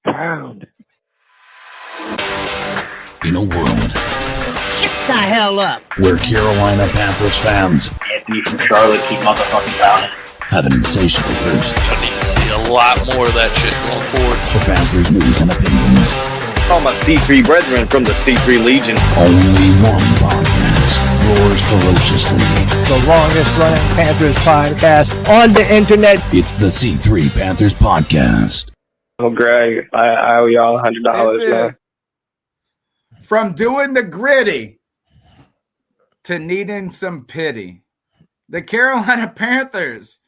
Pound. In a world, Get the hell up! where Carolina Panthers fans Anthony from Charlotte, keep motherfucking pounding. have an insatiable thirst I need to see a lot more of that shit going forward. for Panthers news and opinions. All my C3 brethren from the C3 Legion. Only one podcast roars ferociously. The longest running Panthers podcast on the internet. It's the C3 Panthers Podcast. Oh, Greg, I owe y'all $100, man. From doing the gritty to needing some pity. The Carolina Panthers,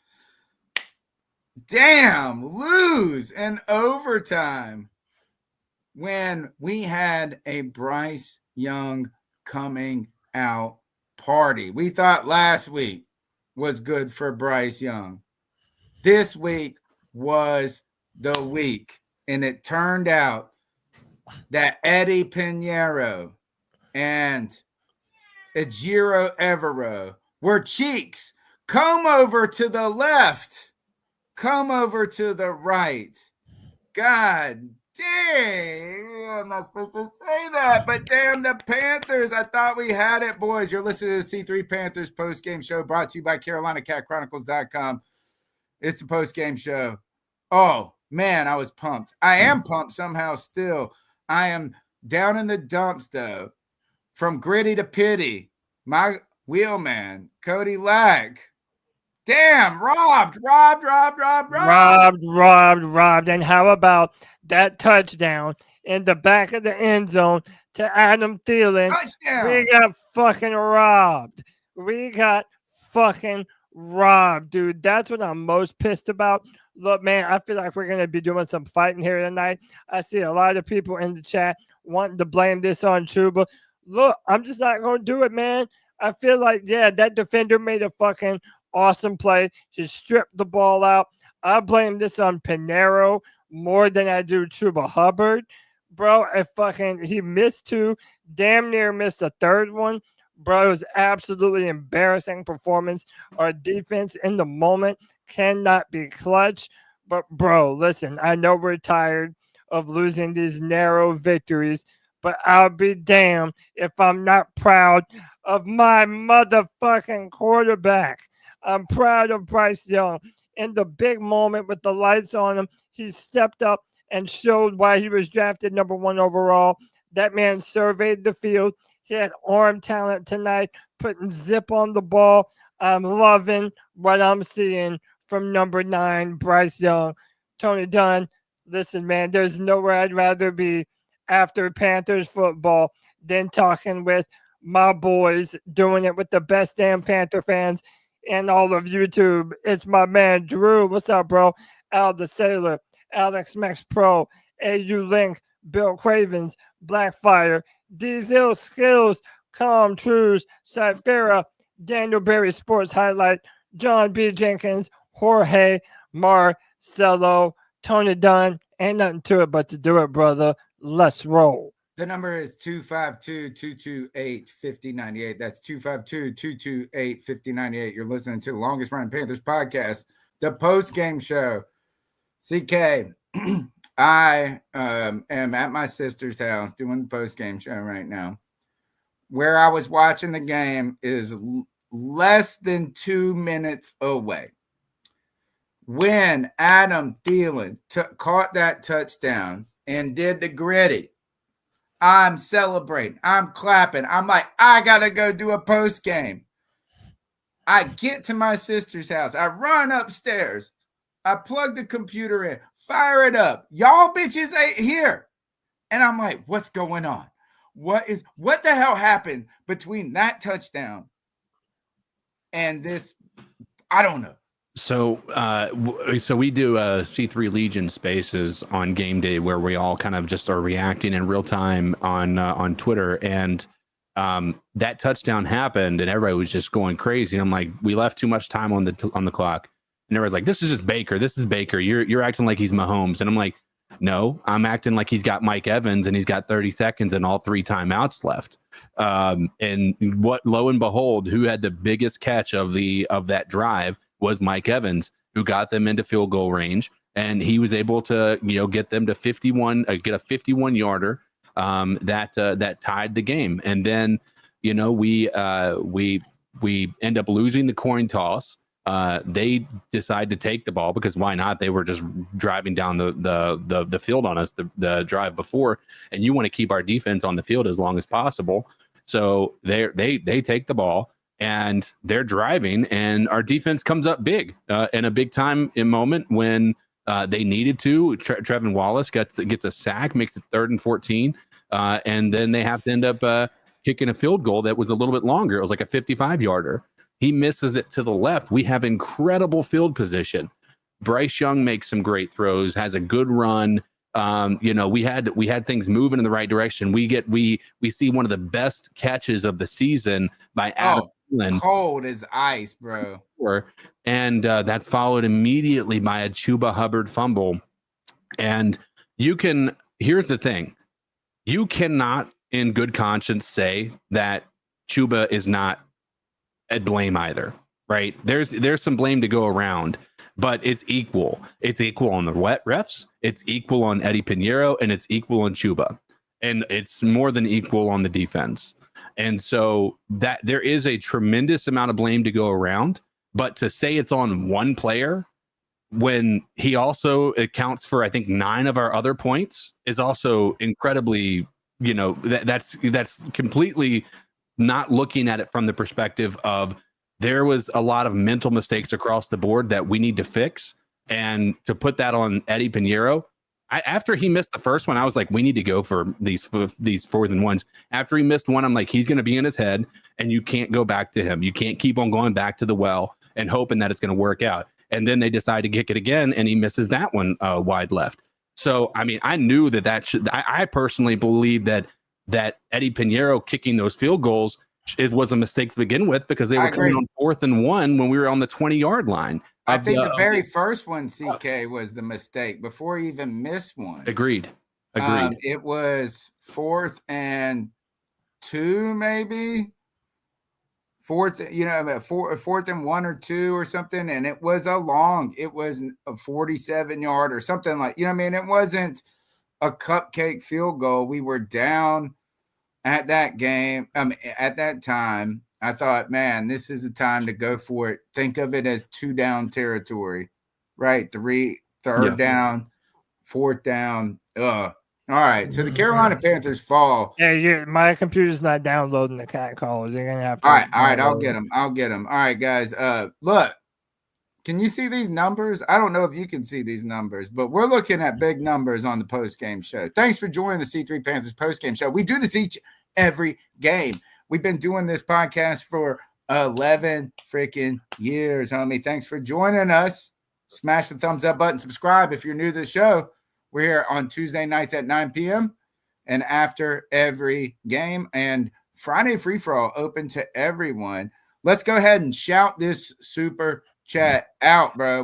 lose in overtime when we had a Bryce Young coming out party. We thought last week was good for Bryce Young. This week was the week, and it turned out that Eddie Pinheiro and Ejiro Evero were cheeks. Come over to the left. Come over to the right. God dang. I'm not supposed to say that, but damn the Panthers. I thought we had it, boys. You're listening to the C3 Panthers Postgame Show brought to you by CarolinaCatChronicles.com. It's the Postgame Show. Oh, man, I was pumped. I am pumped somehow still. I am down in the dumps, though. From gritty to pity. My wheelman, Cody Lack. Damn, robbed. And how about that touchdown in the back of the end zone to Adam Thielen? Touchdown. We got fucking robbed, dude. That's what I'm most pissed about. Look, man, I feel like we're going to be doing some fighting here tonight. I see a lot of people in the chat wanting to blame this on Chuba. Look, I'm just not going to do it, man. I feel like, that defender made a fucking awesome play. Just stripped the ball out. I blame this on Pinheiro more than I do Chuba Hubbard. Bro, he missed two, damn near missed a third one. Bro, it was absolutely embarrassing performance. Our defense in the moment cannot be clutch. But, bro, listen, I know we're tired of losing these narrow victories, but I'll be damned if I'm not proud of my motherfucking quarterback. I'm proud of Bryce Young. In the big moment with the lights on him, he stepped up and showed why he was drafted number 1 overall. That man surveyed the field. He had arm talent tonight, putting zip on the ball. I'm loving what I'm seeing from number 9, Bryce Young. Tony Dunn, listen, man, there's nowhere I'd rather be after Panthers football than talking with my boys, doing it with the best damn Panther fans in all of YouTube. It's my man, Drew. What's up, bro? Al the Sailor, Alex Max Pro, AU Link, Bill Cravens, Blackfire, Diesel Skills, Calm Trues, Cyphera, Daniel Berry Sports Highlight, John B. Jenkins, Jorge Marcelo, Tony Dunn. Ain't nothing to it but to do it, brother. Let's roll. The number is 252-228-5098. That's 252-228-5098. You're listening to the longest running Panthers podcast, the Postgame Show. CK, I am at my sister's house doing the Postgame Show right now. Where I was watching the game is less than 2 minutes away. When Adam Thielen caught that touchdown and did the gritty, I'm celebrating. I'm clapping. I'm like, I got to go do a post game. I get to my sister's house. I run upstairs. I plug the computer in, fire it up. Y'all bitches ain't here. And I'm like, what's going on? What the hell happened between that touchdown and this? I don't know. So we do C3 Legion Spaces on game day where we all kind of just are reacting in real time on Twitter, and that touchdown happened, and everybody was just going crazy. And I'm like, we left too much time on the clock, and everybody's like, this is just Baker. This is Baker. You're acting like he's Mahomes, and I'm like, no, I'm acting like he's got Mike Evans, and he's got 30 seconds and all 3 timeouts left. And what, lo and behold, who had the biggest catch of that drive was Mike Evans, who got them into field goal range. and he was able to, get them to 51, get a 51 yarder that tied the game. And then, we end up losing the coin toss. They decide to take the ball because why not? They were just driving down the field on us the drive before, and you want to keep our defense on the field as long as possible. So they take the ball and they're driving, and our defense comes up big in a big time moment when they needed to. Trevin Wallace gets a sack, makes it 3rd and 14, and then they have to end up kicking a field goal that was a little bit longer. It was like a 55-yarder. He misses it to the left. We have incredible field position. Bryce Young makes some great throws, has a good run. We had things moving in the right direction. We see one of the best catches of the season by Adam Thielen. Cold as ice, bro. And that's followed immediately by a Chuba Hubbard fumble. And here's the thing. You cannot in good conscience say that Chuba is not at blame either, right? There's some blame to go around, but it's equal. It's equal on the wet refs, it's equal on Eddie Pinheiro, and it's equal on Chuba. And it's more than equal on the defense. And so that there is a tremendous amount of blame to go around, but to say it's on one player when he also accounts for, I think, 9 of our other points is also incredibly, that's completely not looking at it from the perspective of there was a lot of mental mistakes across the board that we need to fix. And to put that on Eddie Pinheiro, after he missed the first one, I was like, we need to go for these 4th and 1s. After he missed one, I'm like, he's going to be in his head and you can't go back to him. You can't keep on going back to the well and hoping that it's going to work out. And then they decide to kick it again and he misses that one wide left. So, I mean, I knew I personally believe that Eddie Pinheiro kicking those field goals was a mistake to begin with because they were coming on 4th and 1 when we were on the 20-yard line. I think the very first one, CK, was the mistake before he even missed one. Agreed. It was 4th and 2, maybe. 4th and 1 or 2 or something, and it was a 47-yard or something like, it wasn't a cupcake field goal. We were down at that game. At that time, I thought, man, this is a time to go for it. Think of it as 2-down territory, right? 3rd down, 4th down. All right, so the Carolina Panthers fall. Yeah, my computer's not downloading the cat calls. You're gonna have to. All right, I'll get them. All right, guys. Look, can you see these numbers? I don't know if you can see these numbers, but we're looking at big numbers on the postgame show. Thanks for joining the C3 Panthers postgame show. We do this every game. We've been doing this podcast for 11 freaking years, homie. Thanks for joining us. Smash the thumbs up button. Subscribe if you're new to the show. We're here on Tuesday nights at 9 p.m. and after every game. And Friday free-for-all open to everyone. Let's go ahead and shout this super chat out, bro.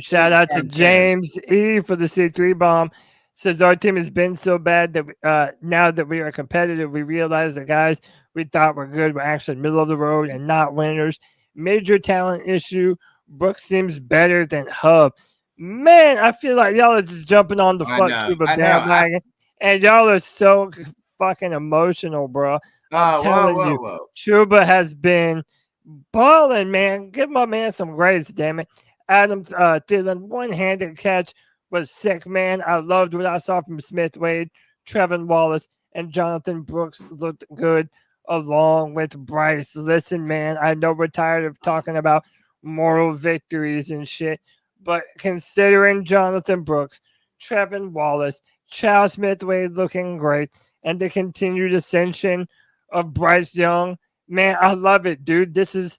Shout out to James E. for the C3 bomb. Says our team has been so bad that now that we are competitive, we realize the guys we thought were good were actually middle of the road and not winners. Major talent issue. Brooks seems better than Hub. Man, I feel like y'all are just jumping on the Chuba bandwagon, and y'all are so fucking emotional, bro. I'm telling you, Chuba has been balling, man. Give my man some grace, damn it. Adam Thielen, one-handed catch was sick, man. I loved what I saw from Smith Wade, Trevin Wallace, and Jonathan Brooks looked good along with Bryce. Listen, man, I know we're tired of talking about moral victories and shit, but considering Jonathan Brooks, Trevin Wallace, Charles Smith Wade looking great, and the continued ascension of Bryce Young, man, I love it, dude. This is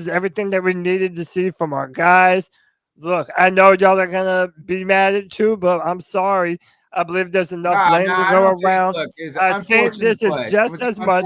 everything that we needed to see from our guys. Look, I know y'all are gonna be mad at you, but I'm sorry. I believe there's enough blame to go around. I think this is just as much.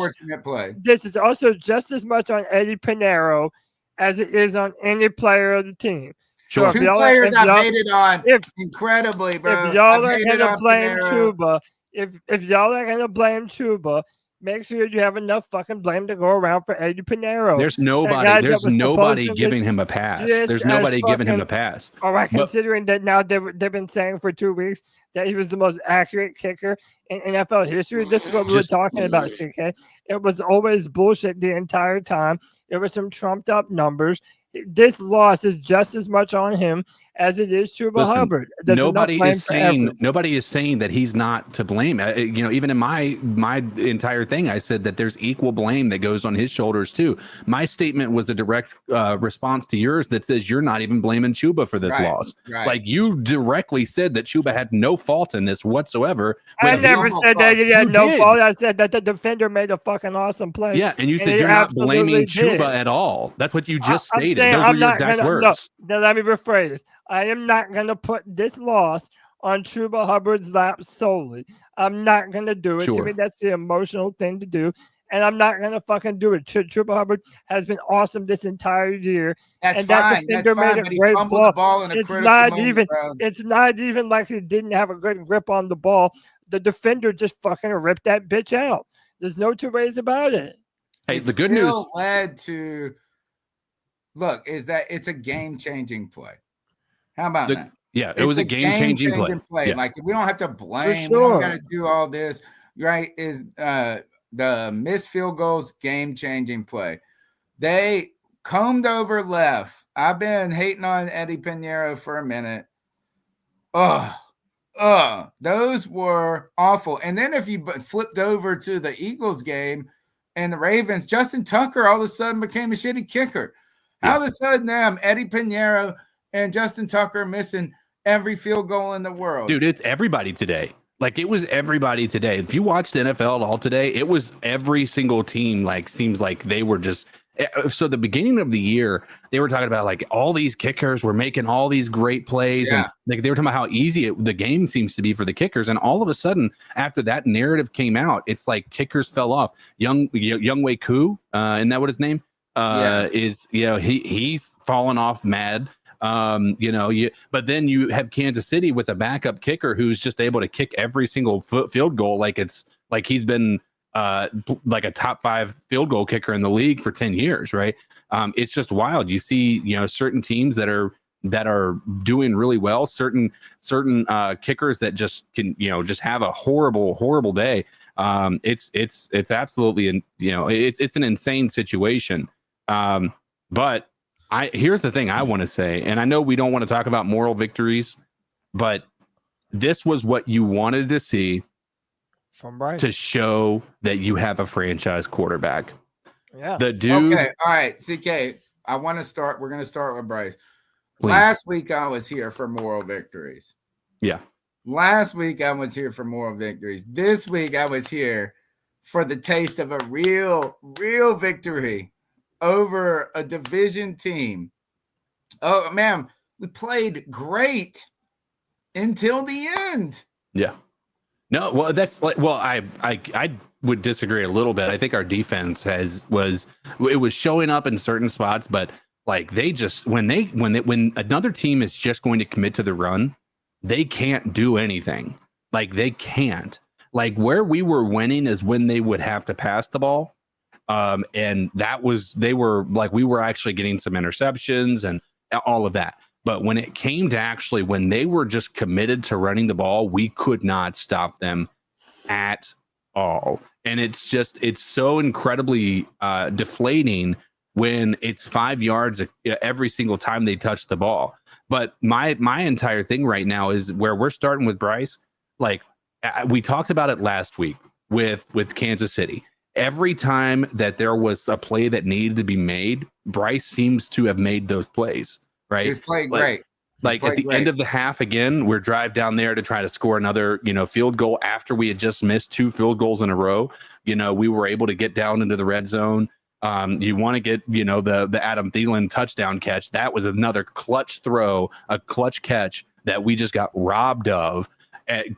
This is also just as much on Eddie Pinheiro as it is on any player of the team. Sure. Two players I've hated on incredibly, bro. If y'all are gonna blame Chuba, if y'all are gonna blame Chuba, make sure you have enough fucking blame to go around for Eddie Pinheiro. There's guy nobody. that There's was nobody supposedly giving him a pass. just There's as nobody giving him a fucking- pass. All right, But- considering that now they've been saying for 2 weeks that he was the most accurate kicker in NFL history. This is what we were talking about, CK. It was always bullshit the entire time. There were some trumped up numbers. This loss is just as much on him as it is Chuba Listen, Hubbard. There's enough nobody blame is for saying everyone. nobody is saying that he's not to blame. Even in my entire thing, I said that there's equal blame that goes on his shoulders too. My statement was a direct response to yours that says you're not even blaming Chuba for this loss. Right. Like you directly said that Chuba had no fault in this whatsoever. I when never he- said that he had You no did. fault. I said that the defender made a fucking awesome play. Yeah, and you said he you're not blaming absolutely did. Chuba at all. That's what you just I'm stated. saying Those I'm were your not exact gonna, words. No, let me rephrase. I am not going to put this loss on Chuba Hubbard's lap solely. I'm not going to do it. To Sure. me, that's the emotional thing to do. And I'm not going to fucking do it. Chuba Hubbard has been awesome this entire year. That's and that fine. That's defender made fine. a But he great fumbled the ball in a It's critical not moment, even. bro. It's not even like he didn't have a good grip on the ball. The defender just fucking ripped that bitch out. There's no two ways about it. Hey, It the good news. still led to is that it's a game-changing play. How about The- that? Yeah, it was a game-changing play. Yeah. Like we don't have to blame. sure. We don't got to do all this. Right? Is the missed field goals game-changing play? They combed over left. I've been hating on Eddie Pinheiro for a minute. Those were awful. And then if you flipped over to the Eagles game and the Ravens, Justin Tucker all of a sudden became a shitty kicker. Yeah. All of a sudden, Eddie Pinheiro and Justin Tucker missing every field goal in the world. Dude, it's everybody today. Like it was everybody today. If you watched NFL at all today, it was every single team. Like seems like they were just. So the beginning of the year, they were talking about like all these kickers were making all these great plays, Yeah. and like they were talking about how easy the game seems to be for the kickers. And all of a sudden, after that narrative came out, it's like kickers fell off. Young Wei Koo, isn't that what his name? Is he's fallen off mad. But then you have Kansas City with a backup kicker who's just able to kick every single field goal like it's like he's been like a top 5 field goal kicker in the league for 10 years, right? It's just wild. You see, certain teams that are doing really well, certain kickers that just can, just have a horrible day. It's absolutely, it's an insane situation. But here's the thing I want to say, and I know we don't want to talk about moral victories, but this was what you wanted to see From Bryce. to show that you have a franchise quarterback. Yeah. The dude. Okay, all right, CK. We're going to start with Bryce. Please. Last week I was here for moral victories. Yeah. Last week I was here for moral victories. This week I was here for the taste of a real victory over a division team. Oh man, we played great until the end. Yeah. No, well, that's like, well, I would disagree a little bit. I think our defense was showing up in certain spots, but like they just when another team is just going to commit to the run, they can't do anything. Like they can't. Like where we were winning is when they would have to pass the ball. And we were actually getting some interceptions and all of that. But when it came to actually when they were just committed to running the ball, we could not stop them at all. And it's so incredibly deflating when it's 5 yards every single time they touch the ball. But my entire thing right now is where we're starting with Bryce. Like we talked about it last week with Kansas City. Every time that there was a play that needed to be made, Bryce seems to have made those plays. Right. He's played great. Like at the end of the half, again, we're drive down there to try to score another, field goal after we had just missed 2 field goals in a row. We were able to get down into the red zone. You want to get, the Adam Thielen touchdown catch. That was another clutch throw, a clutch catch that we just got robbed of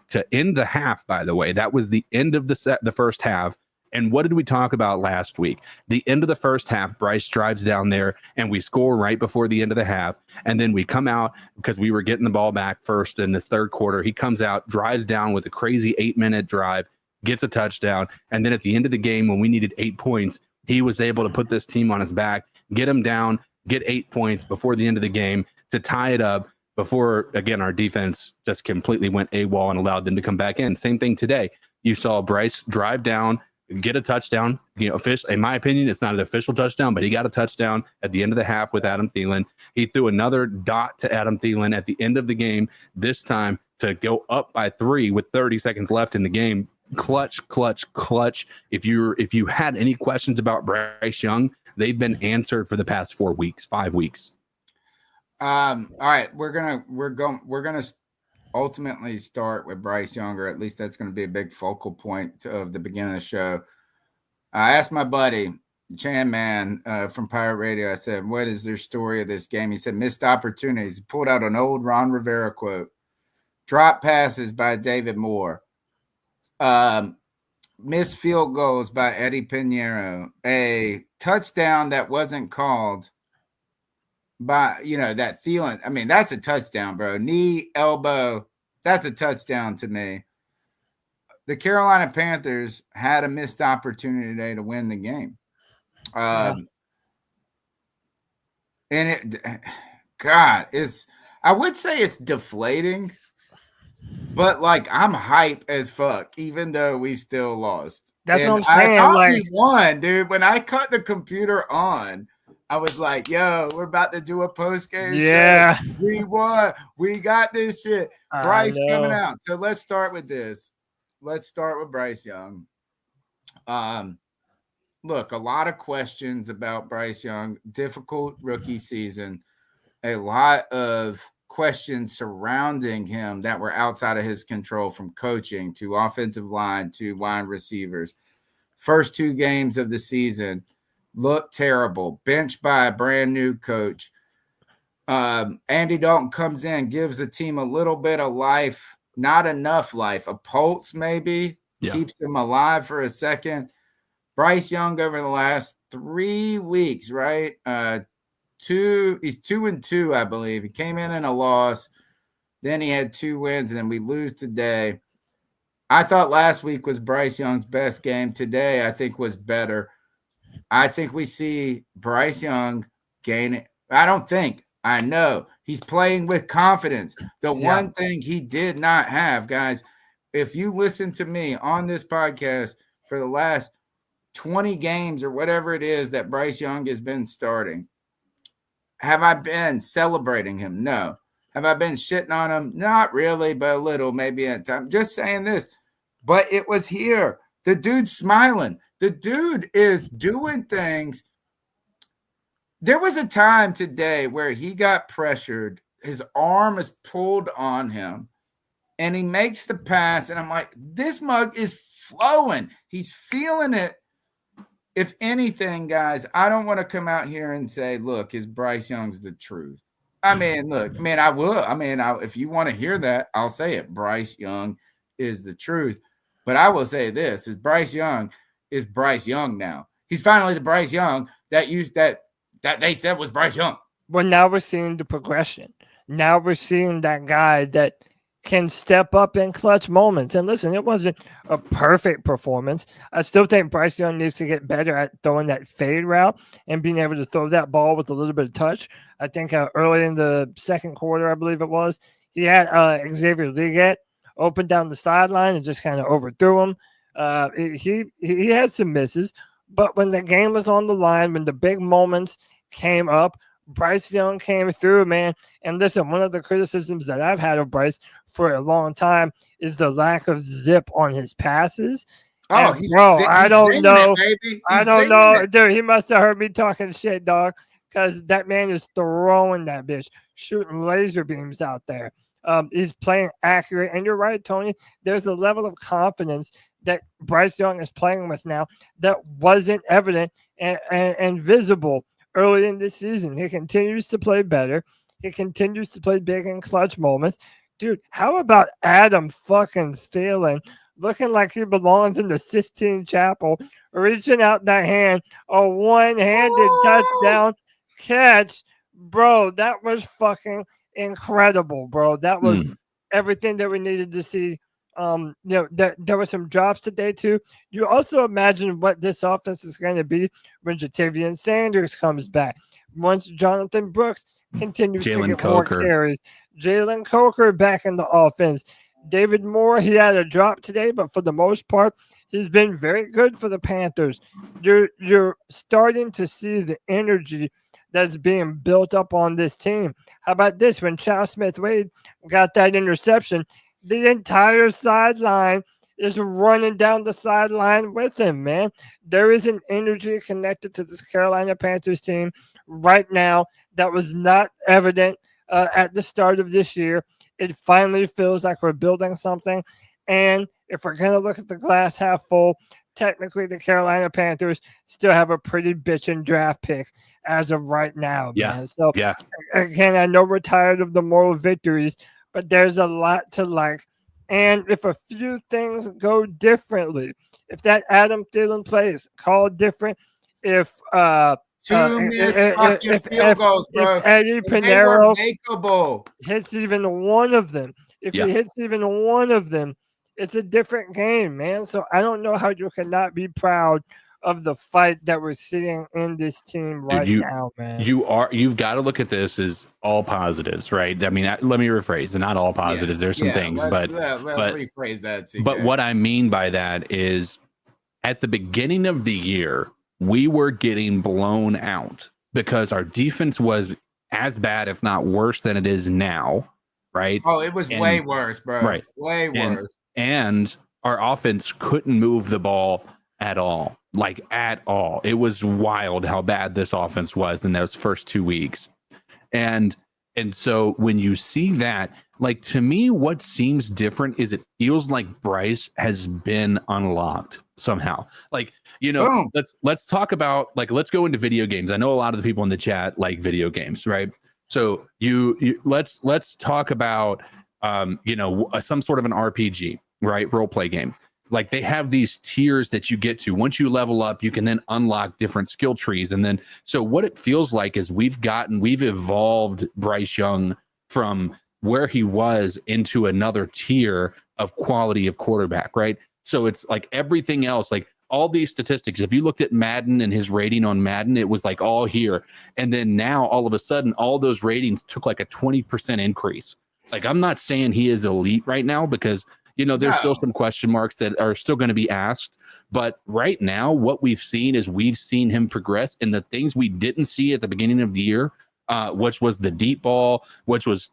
to end the half. By the way, that was the end of the first half. And what did we talk about last week? The end of the first half, Bryce drives down there and we score right before the end of the half. And then we come out because we were getting the ball back first in the third quarter. He comes out, drives down with a crazy 8-minute drive, gets a touchdown. And then at the end of the game, when we needed 8 points, he was able to put this team on his back, get him down, get 8 points before the end of the game to tie it up before, again, our defense just completely went AWOL and allowed them to come back in. Same thing today. You saw Bryce drive down, get a touchdown. In my opinion, it's not an official touchdown, but he got a touchdown at the end of the half with Adam Thielen. He threw another dot to Adam Thielen at the end of the game, this time to go up by 3 with 30 seconds left in the game. Clutch. If you had any questions about Bryce Young, they've been answered for the past 5 weeks. All right, we're gonna ultimately start with Bryce Young, or at least that's going to be a big focal point of the beginning of the show. I asked my buddy Chan Man from Pirate Radio. I said, "What is their story of this game?" He said, "Missed opportunities." He pulled out an old Ron Rivera quote: "Drop passes by David Moore, missed field goals by Eddie Pinheiro, a touchdown that wasn't called by, that Thielen." I mean, that's a touchdown, bro. Knee, elbow, that's a touchdown to me. The Carolina Panthers had a missed opportunity today to win the game. And I would say it's deflating, but I'm hype as fuck, even though we still lost. That's and what I'm saying. I thought we won, dude. When I cut the computer on, I was like, yo, we're about to do a post-game show. We won. We got this shit. Bryce coming out. So let's start with this. Let's start with Bryce Young. Look, a lot of questions about Bryce Young. Difficult rookie season. A lot of questions surrounding him that were outside of his control, from coaching to offensive line to wide receivers. First 2 games of the season looked terrible. Benched by a brand new coach. Andy Dalton comes in, gives the team a little bit of life, not enough life, a pulse maybe, keeps them alive for a second. Bryce Young over the last 3 weeks, right? He's 2-2, I believe. He came in a loss. Then he had 2 wins, and then we lose today. I thought last week was Bryce Young's best game. Today, I think, was better. I think we see Bryce Young gain it. I know he's playing with confidence. The one thing he did not have, guys, if you listen to me on this podcast for the last 20 games or whatever it is that Bryce Young has been starting, have I been celebrating him? No. Have I been shitting on him? Not really, but a little, maybe at time. Just saying this. But it was here. The dude's smiling. The dude is doing things. There was a time today where he got pressured. His arm is pulled on him, and he makes the pass. And I'm like, this mug is flowing. He's feeling it. If anything, guys, I don't want to come out here and say, look, is Bryce Young's the truth? I mean, look, I will. If you want to hear that, I'll say it. Bryce Young is the truth. But I will say this, is Bryce Young now. He's finally the Bryce Young that they said was Bryce Young. Well, now we're seeing the progression. Now we're seeing that guy that can step up in clutch moments. And listen, it wasn't a perfect performance. I still think Bryce Young needs to get better at throwing that fade route and being able to throw that ball with a little bit of touch. I think early in the second quarter, I believe it was, he had Xavier Leggett open down the sideline and just kind of overthrew him. He had some misses, but when the game was on the line, when the big moments came up, Bryce Young came through, man. And listen, one of the criticisms that I've had of Bryce for a long time is the lack of zip on his passes. Oh, I don't know. I don't know. Dude, he must have heard me talking shit, dog, because that man is throwing that bitch, shooting laser beams out there. He's playing accurate. And you're right, Tony. There's a level of confidence that Bryce Young is playing with now that wasn't evident and visible early in this season. He continues to play better. He continues to play big and clutch moments. Dude, how about Adam fucking Thielen looking like he belongs in the Sistine Chapel, reaching out that hand, a one-handed touchdown catch? Bro, that was fucking incredible, bro. That was everything that we needed to see There were some drops today too. You also imagine what this offense is going to be when Jatavian Sanders comes back. Once Jonathan Brooks continues to get more carries, Jalen Coker back in the offense. David Moore, he had a drop today, but for the most part, he's been very good for the Panthers. You're starting to see the energy that's being built up on this team. How about this? When Charles Smith-Wade got that interception, the entire sideline is running down the sideline with him, man. There is an energy connected to this Carolina Panthers team right now that was not evident at the start of this year. It finally feels like we're building something. And if we're going to look at the glass half full, technically the Carolina Panthers still have a pretty bitchin' draft pick as of right now, man. So, again, I know we're tired of the moral victories, but there's a lot to like. And if a few things go differently, if that Adam Thielen plays called different, if if field goals, bro. If Eddie Pinheiro makeable. hits even one of them, if he hits even one of them, it's a different game, man. So I don't know how you cannot be proud of the fight that we're seeing in this team now, man. You've got to look at this as all positives, right? I mean, let me rephrase, not all positives. There's some things, let's rephrase that. CJ. But what I mean by that is, at the beginning of the year, we were getting blown out because our defense was as bad, if not worse, than it is now, right? Oh, it was way worse, bro. Right, way worse. And our offense couldn't move the ball at all. Like at all. It was wild how bad this offense was in those first 2 weeks. And so when you see that, like, to me, what seems different is it feels like Bryce has been unlocked somehow. Like, Boom. let's talk about, like, let's go into video games. I know a lot of the people in the chat like video games, right? So let's talk about some sort of an RPG, right? Role play game. Like, they have these tiers that you get to. Once you level up, you can then unlock different skill trees. And then, so what it feels like is we've evolved Bryce Young from where he was into another tier of quality of quarterback, right? So it's like everything else, like all these statistics, if you looked at Madden and his rating on Madden, it was like all here. And then now all of a sudden, all those ratings took like a 20% increase. Like, I'm not saying he is elite right now because there's still some question marks that are still going to be asked. But right now, what we've seen him progress, and the things we didn't see at the beginning of the year, which was the deep ball, which was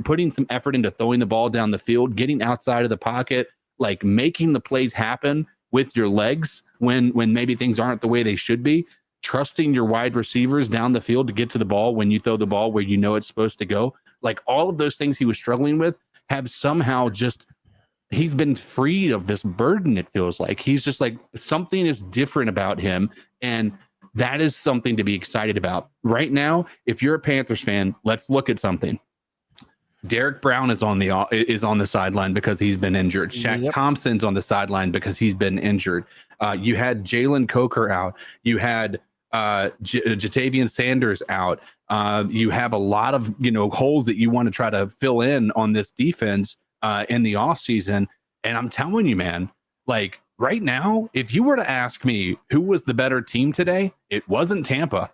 putting some effort into throwing the ball down the field, getting outside of the pocket, like making the plays happen with your legs when maybe things aren't the way they should be, trusting your wide receivers down the field to get to the ball when you throw the ball where it's supposed to go. Like, all of those things he was struggling with have somehow he's been freed of this burden. It feels like he's just like, something is different about him. And that is something to be excited about right now. If you're a Panthers fan, let's look at something. Derek Brown is on the sideline because he's been injured. Shaq Thompson's on the sideline because he's been injured. You had Jalen Coker out. You had Jatavian Sanders out. You have a lot of holes that you want to try to fill in on this defense in the offseason. And I'm telling you, man, like, right now, if you were to ask me who was the better team today, it wasn't Tampa.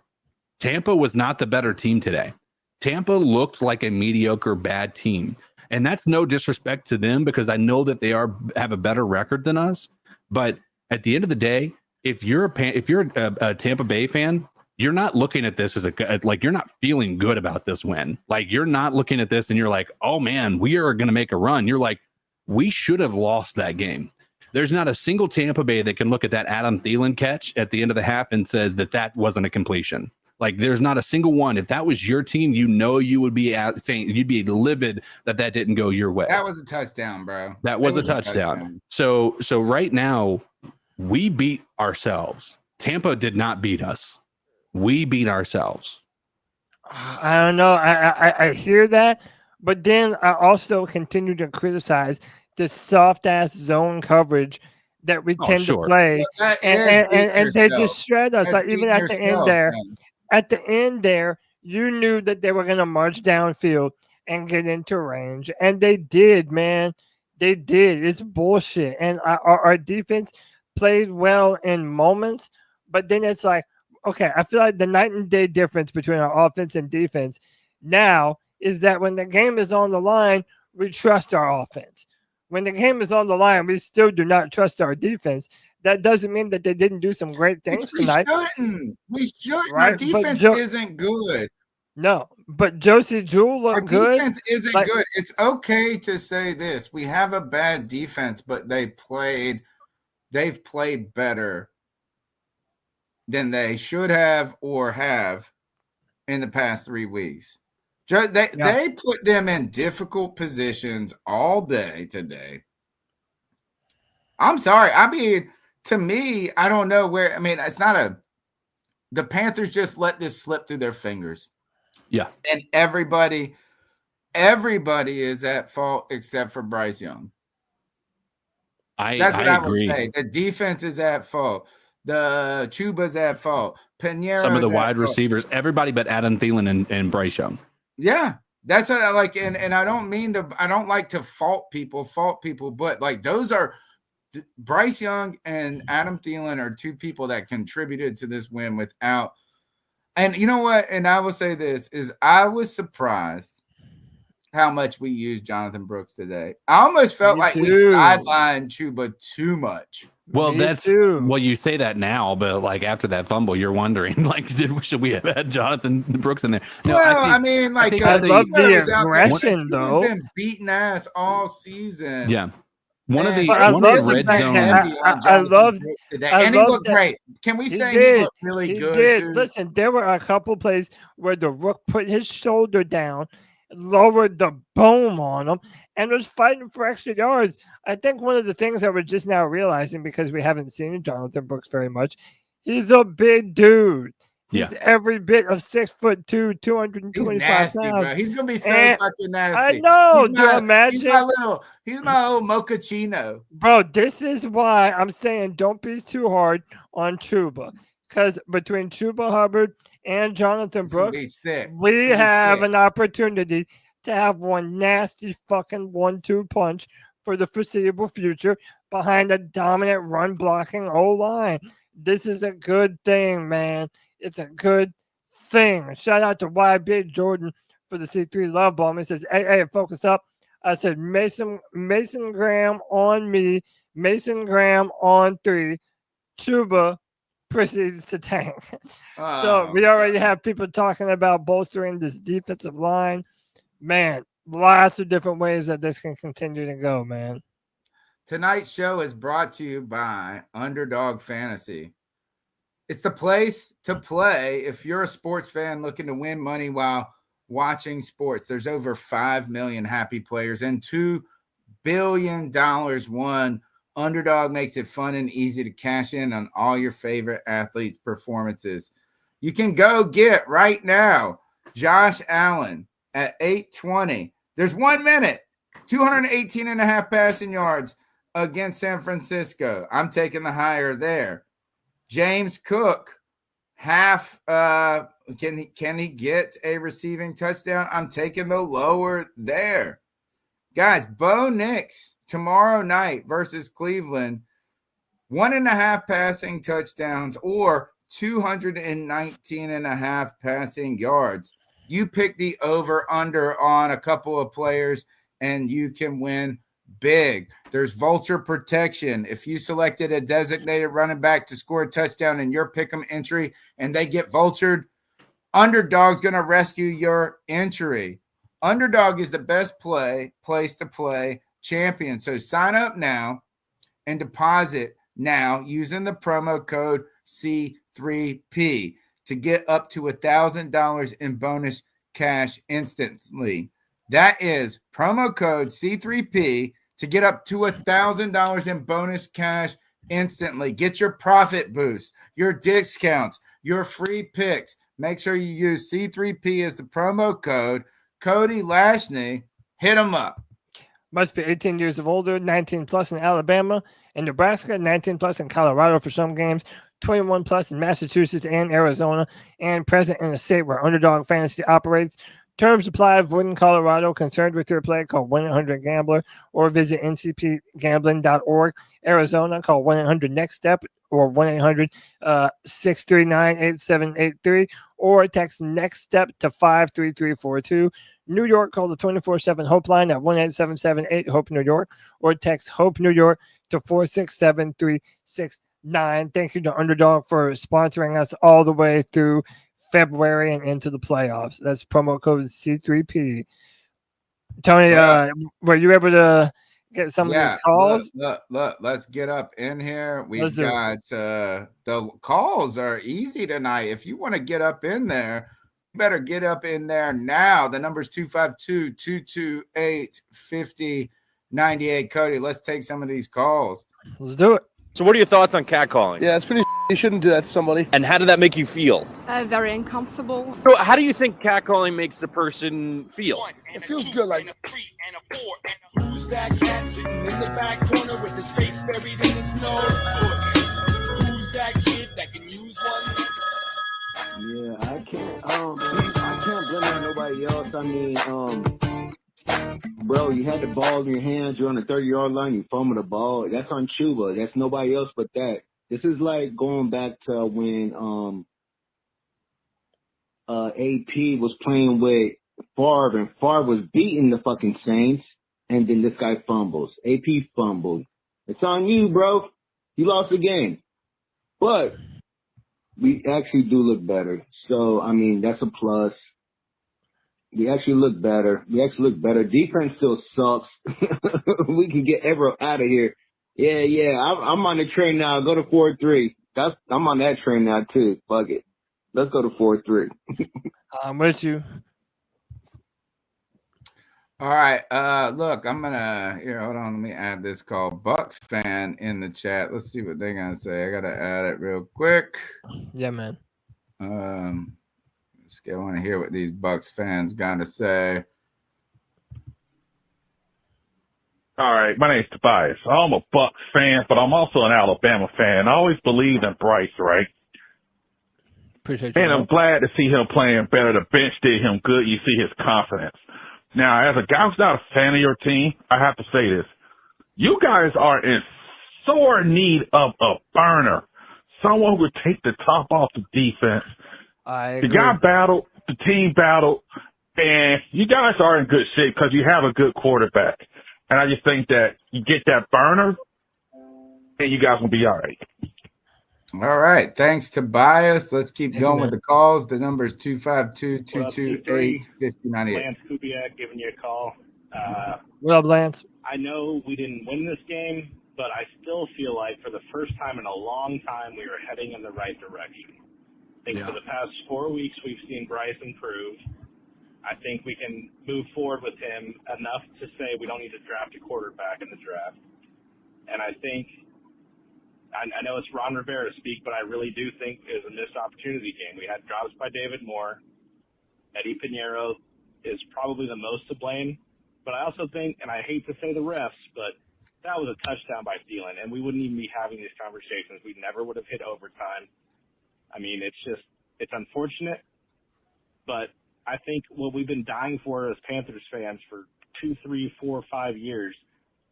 Tampa was not the better team today. Tampa looked like a mediocre, bad team. And that's no disrespect to them, because I know that they have a better record than us. But at the end of the day, if you're a Tampa Bay fan, you're not looking at this as you're not feeling good about this win. Like, you're not looking at this and you're like, oh man, we are going to make a run. You're like, we should have lost that game. There's not a single Tampa Bay that can look at that Adam Thielen catch at the end of the half and says that wasn't a completion. Like, there's not a single one. If that was your team, you would be saying, you'd be livid that didn't go your way. That was a touchdown, bro. That was a touchdown. So right now, we beat ourselves. Tampa did not beat us. We beat ourselves. I don't know. I hear that, but then I also continue to criticize the soft ass zone coverage that we tend to play, and they just shred us. Like, even at the end there, man. At the end there, you knew that they were going to march downfield and get into range, and they did, man. They did. It's bullshit. And our defense played well in moments, but then it's like, okay, I feel like the night and day difference between our offense and defense now is that when the game is on the line, we trust our offense. When the game is on the line, we still do not trust our defense. That doesn't mean that they didn't do some great things tonight. We shouldn't. Right? Our defense isn't good. No, but Josie Jewell looked good. Our defense isn't good. It's okay to say this. We have a bad defense, but they've played better than they should have or have in the past 3 weeks. They put them in difficult positions all day today. I'm sorry. I mean, to me, I don't know where. I mean, it's not the Panthers just let this slip through their fingers. Yeah. And everybody is at fault except for Bryce Young. That's what I agree. would say. The defense is at fault. The Chuba's at fault. Pinheiro. Some of the wide receivers, everybody but Adam Thielen and Bryce Young. Yeah. That's what I like. And I don't like to fault people, but like those are Bryce Young and Adam Thielen are two people that contributed to this win without. And you know what? And I will say this is I was surprised how much we used Jonathan Brooks today. I almost felt like we sidelined Chuba too much. Well, you say that now, but like after that fumble, you're wondering, like, should we have had Jonathan Brooks in there? No, I love the aggression, though. He's been beating ass all season. Yeah. One of the red zone. I loved and he looked great. Can we say he looked really good? He did. Listen, there were a couple plays where the Rook put his shoulder down, lowered the boom on him, and was fighting for extra yards. I think one of the things that we're just now realizing, because we haven't seen Jonathan Brooks very much, he's a big dude. He's every bit of 6'2", 225 pounds. Bro. He's gonna be so fucking nasty. I know. Do you imagine? He's my little mochaccino. Bro, this is why I'm saying don't be too hard on Chuba. Because between Chuba Hubbard and Jonathan Brooks, we have an opportunity to have one nasty fucking 1-2 punch for the foreseeable future behind a dominant run blocking O-line. This is a good thing, man. It's a good thing. Shout out to YB Jordan for the C3 love bomb. He says, hey, focus up. I said, Mason Graham on me, Mason Graham on 3. Chuba proceeds to tank. So we already have people talking about bolstering this defensive line. Man, lots of different ways that this can continue to go, man. Tonight's show is brought to you by Underdog Fantasy. It's the place to play if you're a sports fan looking to win money while watching sports. There's over 5 million happy players and $2 billion won. Underdog makes it fun and easy to cash in on all your favorite athletes' performances. You can go get right now Josh Allen at 820. There's 1 minute, 218.5 passing yards against San Francisco. I'm taking the higher there. James Cook, half. Can he get a receiving touchdown? I'm taking the lower there. Guys, Bo Nix tomorrow night versus Cleveland, 1.5 passing touchdowns or 219.5 passing yards. You pick the over-under on a couple of players, and you can win big. There's vulture protection. If you selected a designated running back to score a touchdown in your pick'em entry and they get vultured, Underdog's going to rescue your entry. Underdog is the best place to play champion. So sign up now and deposit now using the promo code C3P to get up to $1,000 in bonus cash instantly. That is promo code C3P to get up to $1,000 in bonus cash instantly. Get your profit boost, your discounts, your free picks. Make sure you use C3P as the promo code. Cody Lashney, hit him up. Must be 18 years of older, 19 plus in Alabama and Nebraska, 19 plus in Colorado for some games, 21 plus in Massachusetts and Arizona, and present in a state where Underdog Fantasy operates. Terms apply. Avoid in Colorado. Concerned with your play, call 1-800-GAMBLER or visit ncpgambling.org. Arizona, call 1-800-NEXT-STEP or 1-800-639-8783 or text NEXT STEP to 53342. New York, call the 24/7 Hope line at 1-877-8-HOPE New York or text HOPE New York to 467-369. Thank you to Underdog for sponsoring us all the way through February and into the playoffs. That's promo code C3P. Tony, were you able to get some of these calls? Look, let's get up in here. We've Let's do it. got the calls are easy tonight. If you want to get up in there, you better get up in there now. The number's 252-228-5098. Cody, let's take some of these calls. Let's do it. So what are your thoughts on catcalling? Yeah, it's pretty. You shouldn't do that to somebody. And how did that make you feel? Very uncomfortable. So how do you think catcalling makes the person feel? It feels good, like. Who's that cat sitting in the back corner with his face buried in his nose? Who's that kid that can use one? Yeah, I can't blame it on nobody else. I mean, bro, you had the ball in your hands. You're on the 30-yard line. You fumble the ball. That's on Chuba. That's nobody else but that. This is like going back to when AP was playing with Favre, and Favre was beating the fucking Saints, and then this guy fumbles. AP fumbled. It's on you, bro. You lost the game. But we actually do look better. So, I mean, that's a plus. We actually look better. Defense still sucks. We can get Evero out of here. Yeah. I'm on the train now. Go to 4-3. I'm on that train now, too. Fuck it. Let's go to 4-3. I'm with you. All right. Look, I'm going to – here, hold on. Let me add this call. Bucks fan in the chat. Let's see what they're going to say. I got to add it real quick. Yeah, man. I want to hear what these Bucks fans got to say. All right, my name's Tobias. I'm a Bucks fan, but I'm also an Alabama fan. I always believed in Bryce, right? Appreciate you. And I'm glad to see him playing better. The bench did him good. You see his confidence. Now, as a guy who's not a fan of your team, I have to say this. You guys are in sore need of a burner. Someone who would take the top off the defense. The guy battled, the team battled, and you guys are in good shape because you have a good quarterback. And I just think that you get that burner, and you guys will be all right. All right. Thanks, Tobias. Let's keep going with the calls. The number is 252-228-5098. Lance Kubiak giving you a call. What up, Lance? I know we didn't win this game, but I still feel like for the first time in a long time, we were heading in the right direction. I think for the past 4 weeks, we've seen Bryce improve. I think we can move forward with him enough to say we don't need to draft a quarterback in the draft. And I think, I know it's Ron Rivera speak, but I really do think it was a missed opportunity game. We had drops by David Moore. Eddie Pinheiro is probably the most to blame. But I also think, and I hate to say the refs, but that was a touchdown by Thielen, and we wouldn't even be having these conversations. We never would have hit overtime. I mean, it's unfortunate, but I think what we've been dying for as Panthers fans for 2, 3, 4, 5 years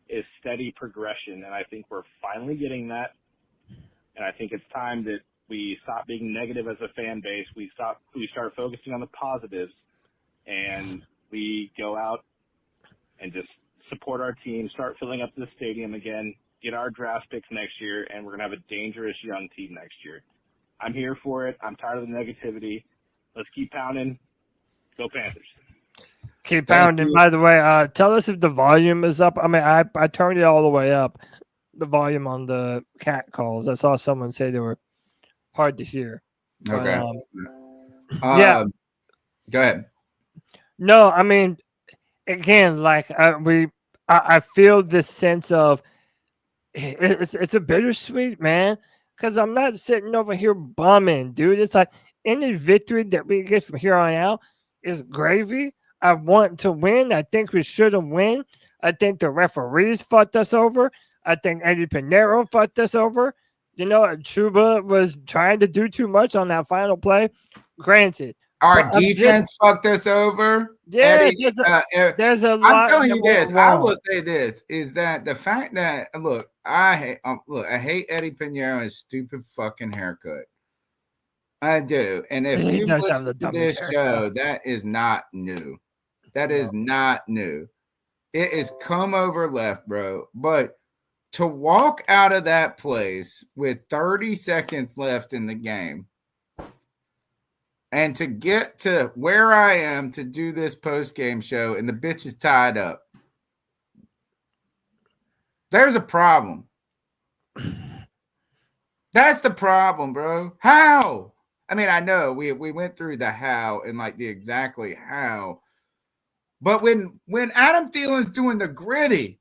is steady progression, and I think we're finally getting that. And I think it's time that we stop being negative as a fan base. We start focusing on the positives, and we go out and just support our team, start filling up the stadium again, get our draft picks next year, and we're going to have a dangerous young team next year. I'm here for it. I'm tired of the negativity. Let's keep pounding. Go Panthers. Keep pounding. By the way, tell us if the volume is up. I mean, I turned it all the way up, the volume on the cat calls. I saw someone say they were hard to hear. Okay. Yeah. Go ahead. No, I mean, again, like I feel this sense of it's a bittersweet, man, because I'm not sitting over here bumming, dude. It's like any victory that we get from here on out is gravy. I want to win. I think we should have won. I think the referees fucked us over. I think Eddie Pinheiro fucked us over. You know, Chuba was trying to do too much on that final play. Granted, Our defense fucked us over. Yeah, Eddie, there's a lot. I'm telling you this. I wrong. will say this is that the fact that I hate Eddie Pinheiro and his stupid fucking haircut. I do. And if He you does have listen the to dumbest this haircut. show, that is not new. That is not new. It is come over left, bro. But to walk out of that place with 30 seconds left in the game and to get to where I am to do this post-game show and the bitch is tied up, there's a problem. That's the problem, bro. How? I mean, I know we went through the how and like the exactly how. But when Adam Thielen's doing the gritty,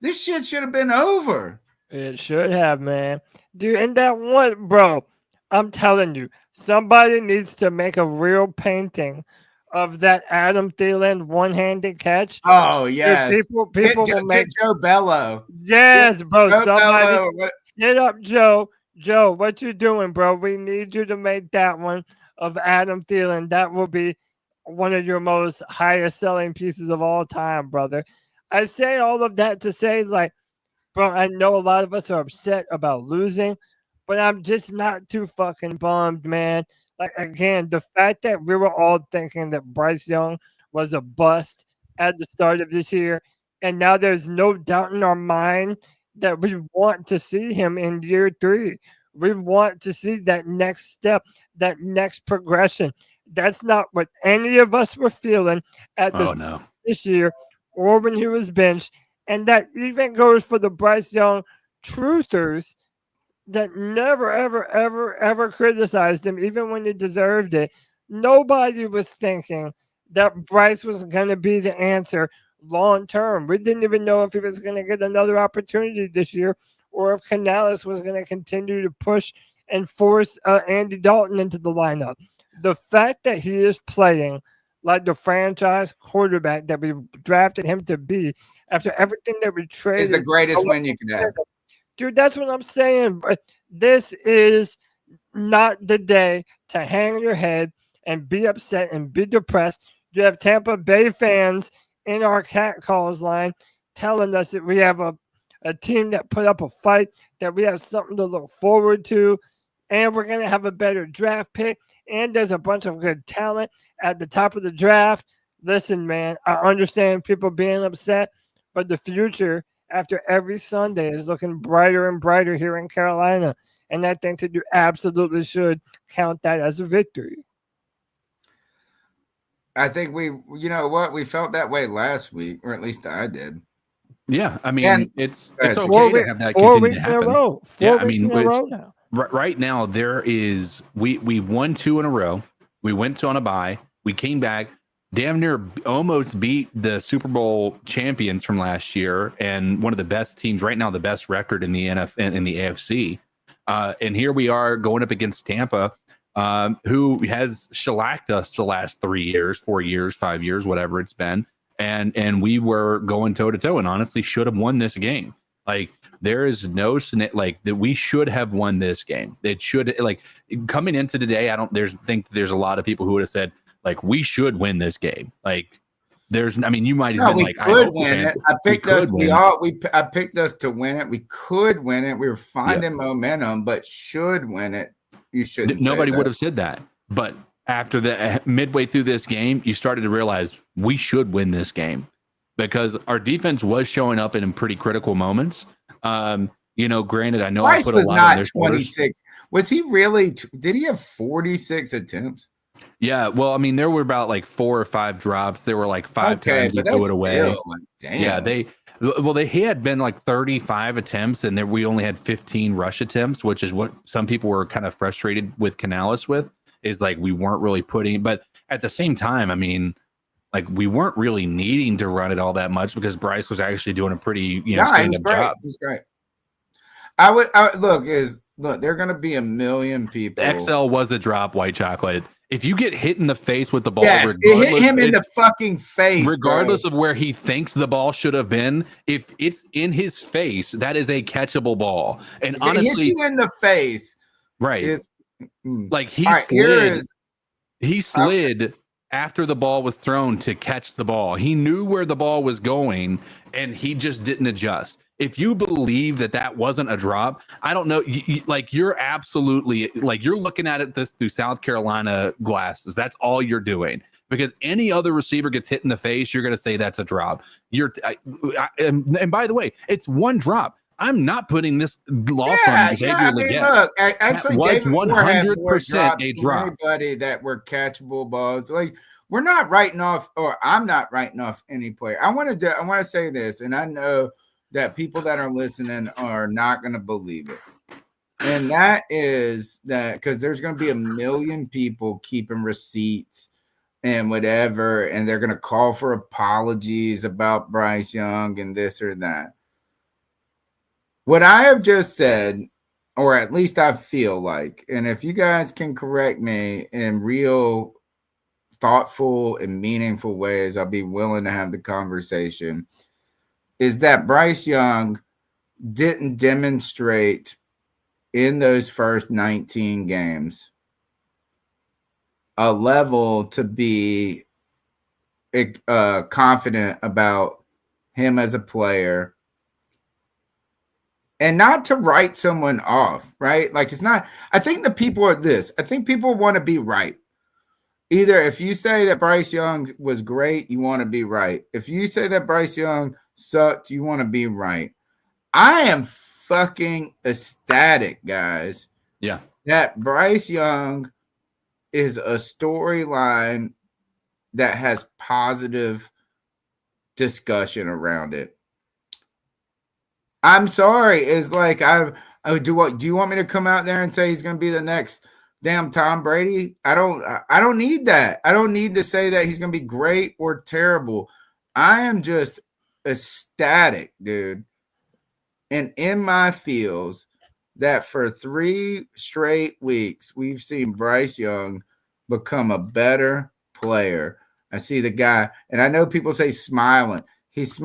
this shit should have been over. It should have, man. Dude, and that one, bro, I'm telling you, somebody needs to make a real painting of that Adam Thielen one-handed catch. Oh, yes. Dude, people will make Joe Bello. Yes, bro. Joe Somebody Bello. get up, Joe. Joe, what you doing, bro? We need you to make that one of Adam Thielen. That will be one of your most highest selling pieces of all time, brother. I say all of that to say, like, bro, I know a lot of us are upset about losing, but I'm just not too fucking bummed, man. Like, again, the fact that we were all thinking that Bryce Young was a bust at the start of this year, and now there's no doubt in our mind that we want to see him in year 3. We want to see that next step, that next progression. That's not what any of us were feeling at this year or when he was benched. And that even goes for the Bryce Young truthers that never, ever, ever, ever criticized him, even when he deserved it. Nobody was thinking that Bryce was going to be the answer long term. We didn't even know if he was going to get another opportunity this year or if Canales was going to continue to push and force Andy Dalton into the lineup. The fact that he is playing like the franchise quarterback that we drafted him to be after everything that we traded is the greatest win you could have. Dude, that's what I'm saying. But this is not the day to hang your head and be upset and be depressed. You have Tampa Bay fans in our cat calls line telling us that we have a team that put up a fight, that we have something to look forward to, and we're going to have a better draft pick, and there's a bunch of good talent at the top of the draft. Listen, man, I understand people being upset, but the future after every Sunday is looking brighter and brighter here in Carolina, and I think that you absolutely should count that as a victory. I think we felt that way last week, or at least I did. Yeah, I mean, And- it's Go ahead, okay Four to have that four continue weeks to in a happen. row. Yeah, Four weeks in a row now. Right now, there is we won 2 in a row. We went on a bye. We came back, damn near almost beat the Super Bowl champions from last year, and one of the best teams right now, the best record in the NFL in the AFC. And here we are going up against Tampa, who has shellacked us the last 3 years, 4 years, 5 years, whatever it's been. And we were going toe to toe, and honestly should have won this game. Like, there is no like that we should have won this game. It should, like, coming into today. I don't think there's a lot of people who would have said like we should win this game. Like, I mean, you might have been we like, could I win it. I picked us. I picked us to win it. We could win it. We were finding momentum, but should win it. You shouldn't. Nobody would have said that. But after the midway through this game, you started to realize we should win this game because our defense was showing up in pretty critical moments. Granted, I know Bryce I put was a lot not on their 26. Was he really? Did he have 46 attempts? Yeah, well, I mean, there were about like 4 or 5 drops. There were like 5 times he threw it away. Damn. Yeah, he had been like 35 attempts, and we only had 15 rush attempts, which is what some people were kind of frustrated with Canales with. Is like we weren't really putting, but at the same time, I mean, like we weren't really needing to run it all that much because Bryce was actually doing a pretty stand-up job. He was great. I would look. There are going to be a million people. The XL was a drop, white chocolate. If you get hit in the face with the ball, yes, it hit him in the fucking face. Regardless of where he thinks the ball should have been, if it's in his face, that is a catchable ball. And if honestly, it hits you in the face, right? Like he All right, he slid after the ball was thrown to catch the ball. He knew where the ball was going, and he just didn't adjust. If you believe that wasn't a drop, I don't know. You're absolutely you're looking at it this through South Carolina glasses. That's all you're doing. Because any other receiver gets hit in the face, you're going to say that's a drop. And by the way, it's one drop. I'm not putting this loss on Xavier Legette. Look, actually, that was David Moore had more 100% drops a than drop. anybody that were catchable balls. Like, we're not writing off, or I'm not writing off any player. I want to say this, and I know that people that are listening are not going to believe it. And that is that because there's going to be a million people keeping receipts and whatever, and they're going to call for apologies about Bryce Young and this or that. What I have just said, or at least I feel like, and if you guys can correct me in real thoughtful and meaningful ways, I'll be willing to have the conversation, is that Bryce Young didn't demonstrate in those first 19 games a level to be confident about him as a player, and not to write someone off, right? Like, it's not, I think the people are this. I think people want to be right. Either if you say that Bryce Young was great, you want to be right. If you say that Bryce Young sucked, you want to be right. I am fucking ecstatic, guys. Yeah. That Bryce Young is a storyline that has positive discussion around it. I'm sorry. It's like do you want me to come out there and say he's going to be the next damn Tom Brady? I don't need that. I don't need to say that he's going to be great or terrible. I am just ecstatic, dude. And in my feels that for 3 straight weeks, we've seen Bryce Young become a better player. I see the guy, and I know people say smiling. He's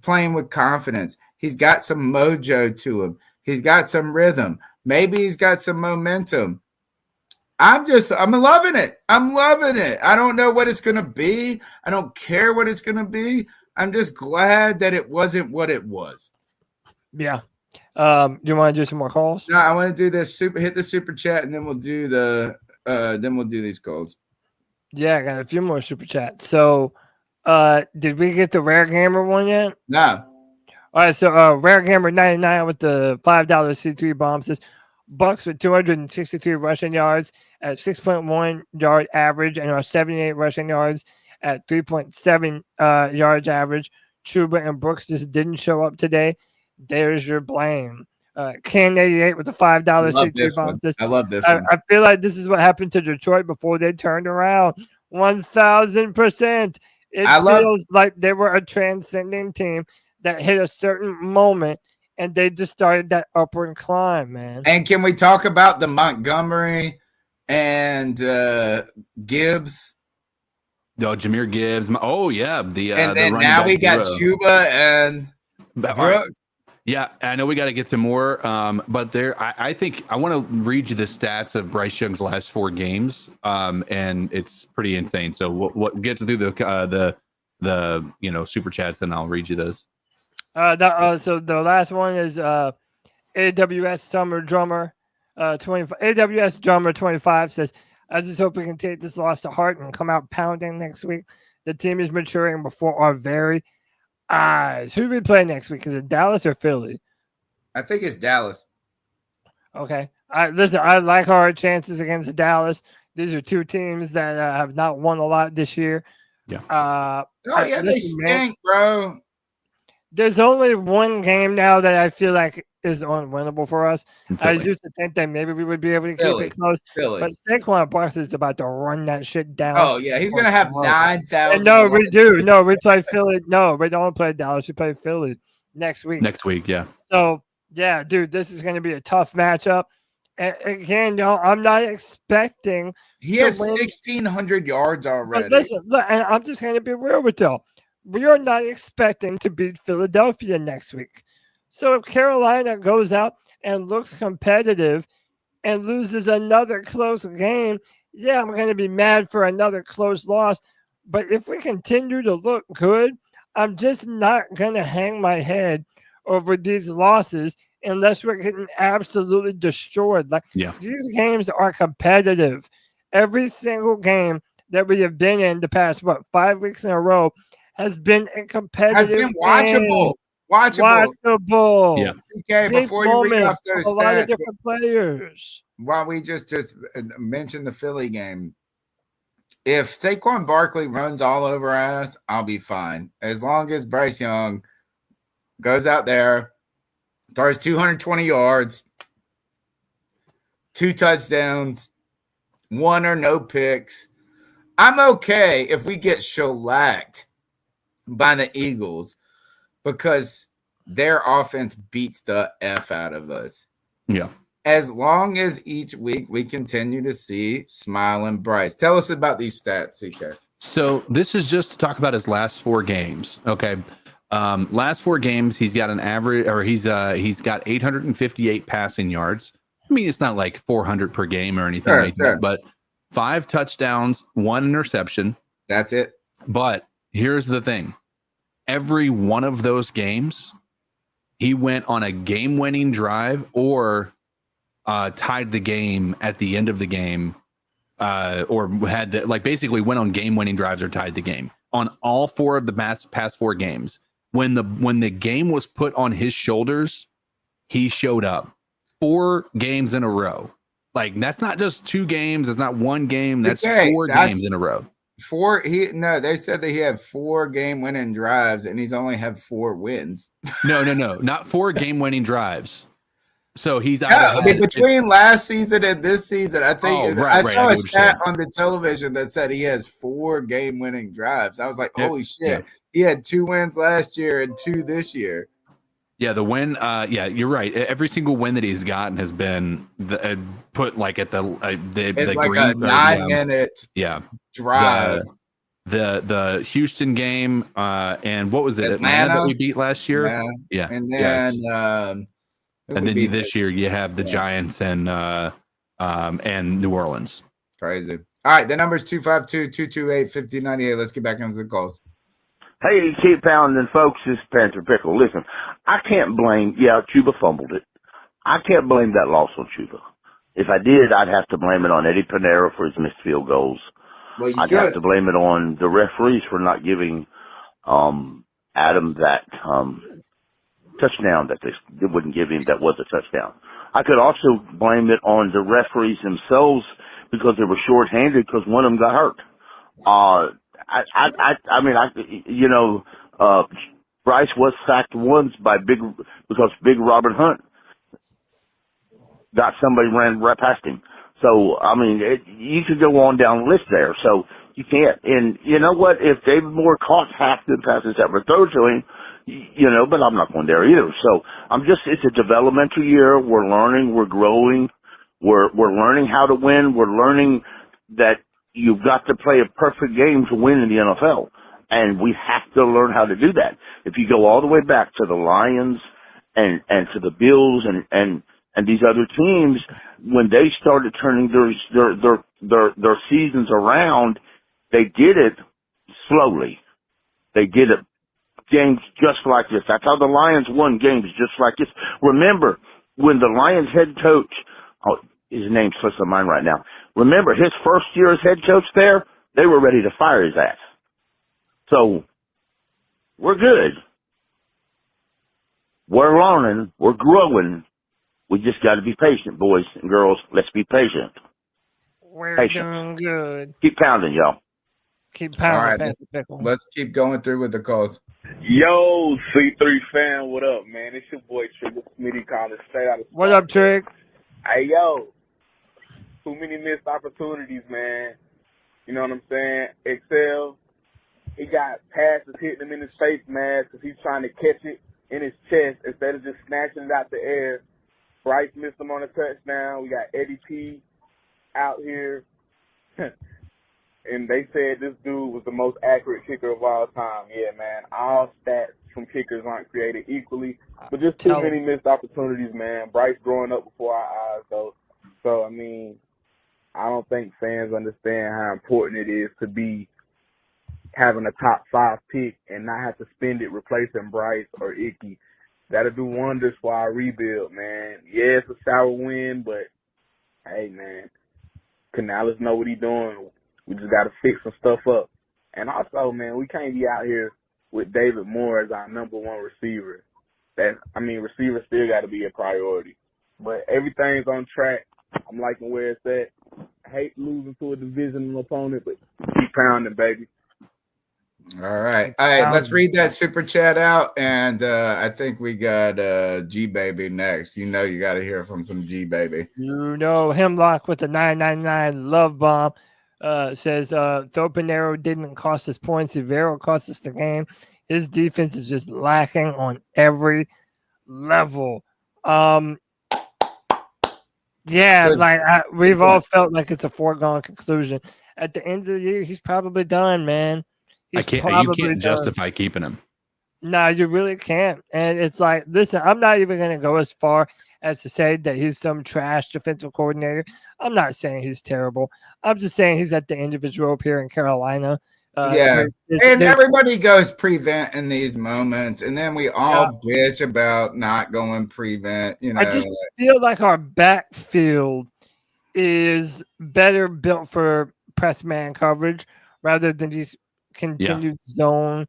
playing with confidence. He's got some mojo to him. He's got some rhythm. Maybe he's got some momentum. I'm loving it. I'm loving it. I don't know what it's going to be. I don't care what it's going to be. I'm just glad that it wasn't what it was. Yeah. Do you want to do some more calls? No, I want to do this hit the super chat, and then we'll do these calls. Yeah, I got a few more super chats. So, did we get the Rare Gamer one yet? No. All right, so Rare Gamer 99 with the $5 C3 bomb says Bucks with 263 rushing yards at 6.1 yard average and our 78 rushing yards at 3.7 yards average. Chuba and Brooks just didn't show up today. There's your blame. Can 88 with the $5 C3 bomb says, I love this one. I feel like this is what happened to Detroit before they turned around. 1,000%. It feels like they were a transcending team that hit a certain moment and they just started that upward climb, man. And can we talk about the Montgomery and Gibbs? Oh, Jahmyr Gibbs. Oh, yeah. And then now we got Chuba and Brooks. Yeah, I know we got to get to more, but I think I want to read you the stats of Bryce Young's last 4 games, and it's pretty insane. So we'll get to do the super chats, and I'll read you those. So the last one is AWS Summer Drummer 25. AWS Drummer 25 says, "I just hope we can take this loss to heart and come out pounding next week. The team is maturing before our very eyes." Who do we play next week? Is it Dallas or Philly? I think it's Dallas. Okay. I like our chances against Dallas. These are 2 teams that have not won a lot this year. Yeah. They stink, bro. There's only one game now that I feel like is unwinnable for us. I used to think that maybe we would be able to keep it close. But Saquon Barkley is about to run that shit down. Oh, yeah. He's going to have 9,000. No, we do. No, we play Philly. No, we don't play Dallas. We play Philly next week. Next week, yeah. So, yeah, dude, this is going to be a tough matchup. And again, I'm not expecting. He has 1,600 yards already. But listen, look, and I'm just going to be real with y'all. We are not expecting to beat Philadelphia next week. So if Carolina goes out and looks competitive, and loses another close game, yeah, I'm going to be mad for another close loss. But if we continue to look good, I'm just not going to hang my head over these losses unless we're getting absolutely destroyed. Like, these games are competitive. Every single game that we have been in the past, 5 weeks in a row has been a competitive Has been watchable. game. Watchable. Yeah. Okay, Big before you read off those a lot of stats, different players. while we just mentioned the Philly game, if Saquon Barkley runs all over us, I'll be fine. As long as Bryce Young goes out there, throws 220 yards, 2 touchdowns, 1 or no picks. I'm okay if we get shellacked by the Eagles because their offense beats the F out of us. Yeah. As long as each week we continue to see Smiling Bryce. Tell us about these stats, CK. So this is just to talk about his last 4 games. Okay. Last 4 games, he's got an average, or he's got 858 passing yards. I mean, it's not like 400 per game or anything like that, but 5 touchdowns, 1 interception. That's it. But here's the thing. Every one of those games, he went on a game-winning drive or tied the game at the end of the game, or had basically went on game-winning drives or tied the game on all 4 of the past 4 games. When the game was put on his shoulders, he showed up 4 games in a row. Like, that's not just 2 games. It's not 1 game. That's 4 games in a row. They said that he had 4 game-winning drives, and he's only had 4 wins. No, not 4 game-winning drives. So he's between last season and this season, I think I saw a stat on the television that said he has 4 game-winning drives. I was like, holy shit. Yeah. He had 2 wins last year and 2 this year. Yeah, the win. You're right. Every single win that he's gotten has been put like at the it's like a 9-minute drive. The Houston game and what was it? Atlanta that we beat last year. Yeah, and then and then this year you have the Giants and New Orleans. Crazy. All right, the number's 252-228-5098. Let's get back into the calls. Hey, keep pounding, folks. This is Panther Pickle. Listen, I can't blame. Chuba fumbled it. I can't blame that loss on Chuba. If I did, I'd have to blame it on Eddie Panera for his missed field goals. Well, I'd have to blame it on the referees for not giving Adam that touchdown that they wouldn't give him. That was a touchdown. I could also blame it on the referees themselves because they were shorthanded because one of them got hurt. Bryce was sacked once because Big Robert Hunt got somebody ran right past him. So, you could go on down the list there. So, you can't. And you know what? If David Moore caught half the passes that were thrown to him, but I'm not going there either. So, it's a developmental year. We're learning. We're growing. We're learning how to win. We're learning that you've got to play a perfect game to win in the NFL. And we have to learn how to do that. If you go all the way back to the Lions and to the Bills and these other teams, when they started turning their seasons around, they did it slowly. They did it games just like this. That's how the Lions won games just like this. Remember, when the Lions head coach, his name slips my mind right now. Remember, his first year as head coach there, they were ready to fire his ass. So, we're good. We're learning. We're growing. We just got to be patient, boys and girls. Let's be patient. We're doing good. Keep pounding, y'all. Keep pounding. All right, let's keep going through with the calls. Yo, C3 fan, what up, man? It's your boy Trigger Smitty calling straight out of. What up, Trig? Hey, yo. Too many missed opportunities, man. You know what I'm saying? Excel, he got passes hitting him in his face, man, because he's trying to catch it in his chest instead of just snatching it out the air. Bryce missed him on a touchdown. We got Eddie P out here. And they said this dude was the most accurate kicker of all time. Yeah, man. All stats from kickers aren't created equally. But just too many missed opportunities, man. Bryce growing up before our eyes, though. So, I mean, I don't think fans understand how important it is to be having a top 5 pick and not have to spend it replacing Bryce or Icky. That'll do wonders for our rebuild, man. Yeah, it's a sour win, but hey, man, Canales know what he's doing. We just got to fix some stuff up. And also, man, we can't be out here with David Moore as our number 1 receiver. Receivers still got to be a priority. But everything's on track. I'm liking where it's at. I hate losing to a divisional opponent, but keep pounding, baby. All right. Let's read that super chat out. And I think we got G Baby next. You know, you got to hear from some G Baby. You know, Hemlock with the 999 love bomb says, though Pinero didn't cost us points, Ivero cost us the game. His defense is just lacking on every level. We've all felt like it's a foregone conclusion. At the end of the year, he's probably done, man. You can't justify keeping him. No, you really can't. And it's like, listen, I'm not even going to go as far as to say that he's some trash defensive coordinator. I'm not saying he's terrible. I'm just saying he's at the end of his rope here in Carolina. Everybody goes prevent in these moments, and then we all bitch about not going prevent. You know, I just feel like our backfield is better built for press man coverage rather than these continued zone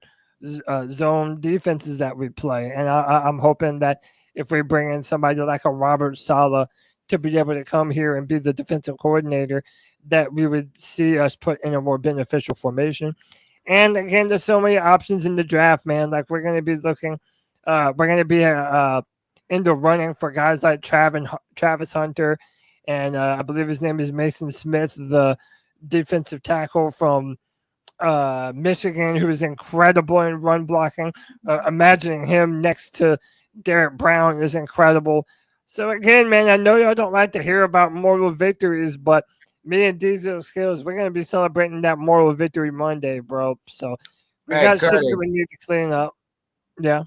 defenses that we play. And I'm hoping that if we bring in somebody like a Robert Saleh to be able to come here and be the defensive coordinator, that we would see us put in a more beneficial formation. And again, there's so many options in the draft, man. Like we're going to be looking, we're going to be in the running for guys like Travis Hunter, and I believe his name is Mason Smith, the defensive tackle from Michigan, who is incredible in run blocking. Imagining him next to Derek Brown is incredible. So again, man, I know y'all don't like to hear about moral victories, but me and Diesel Skills, we're gonna be celebrating that moral victory Monday, bro. So we got shit that we need to clean up. Yeah.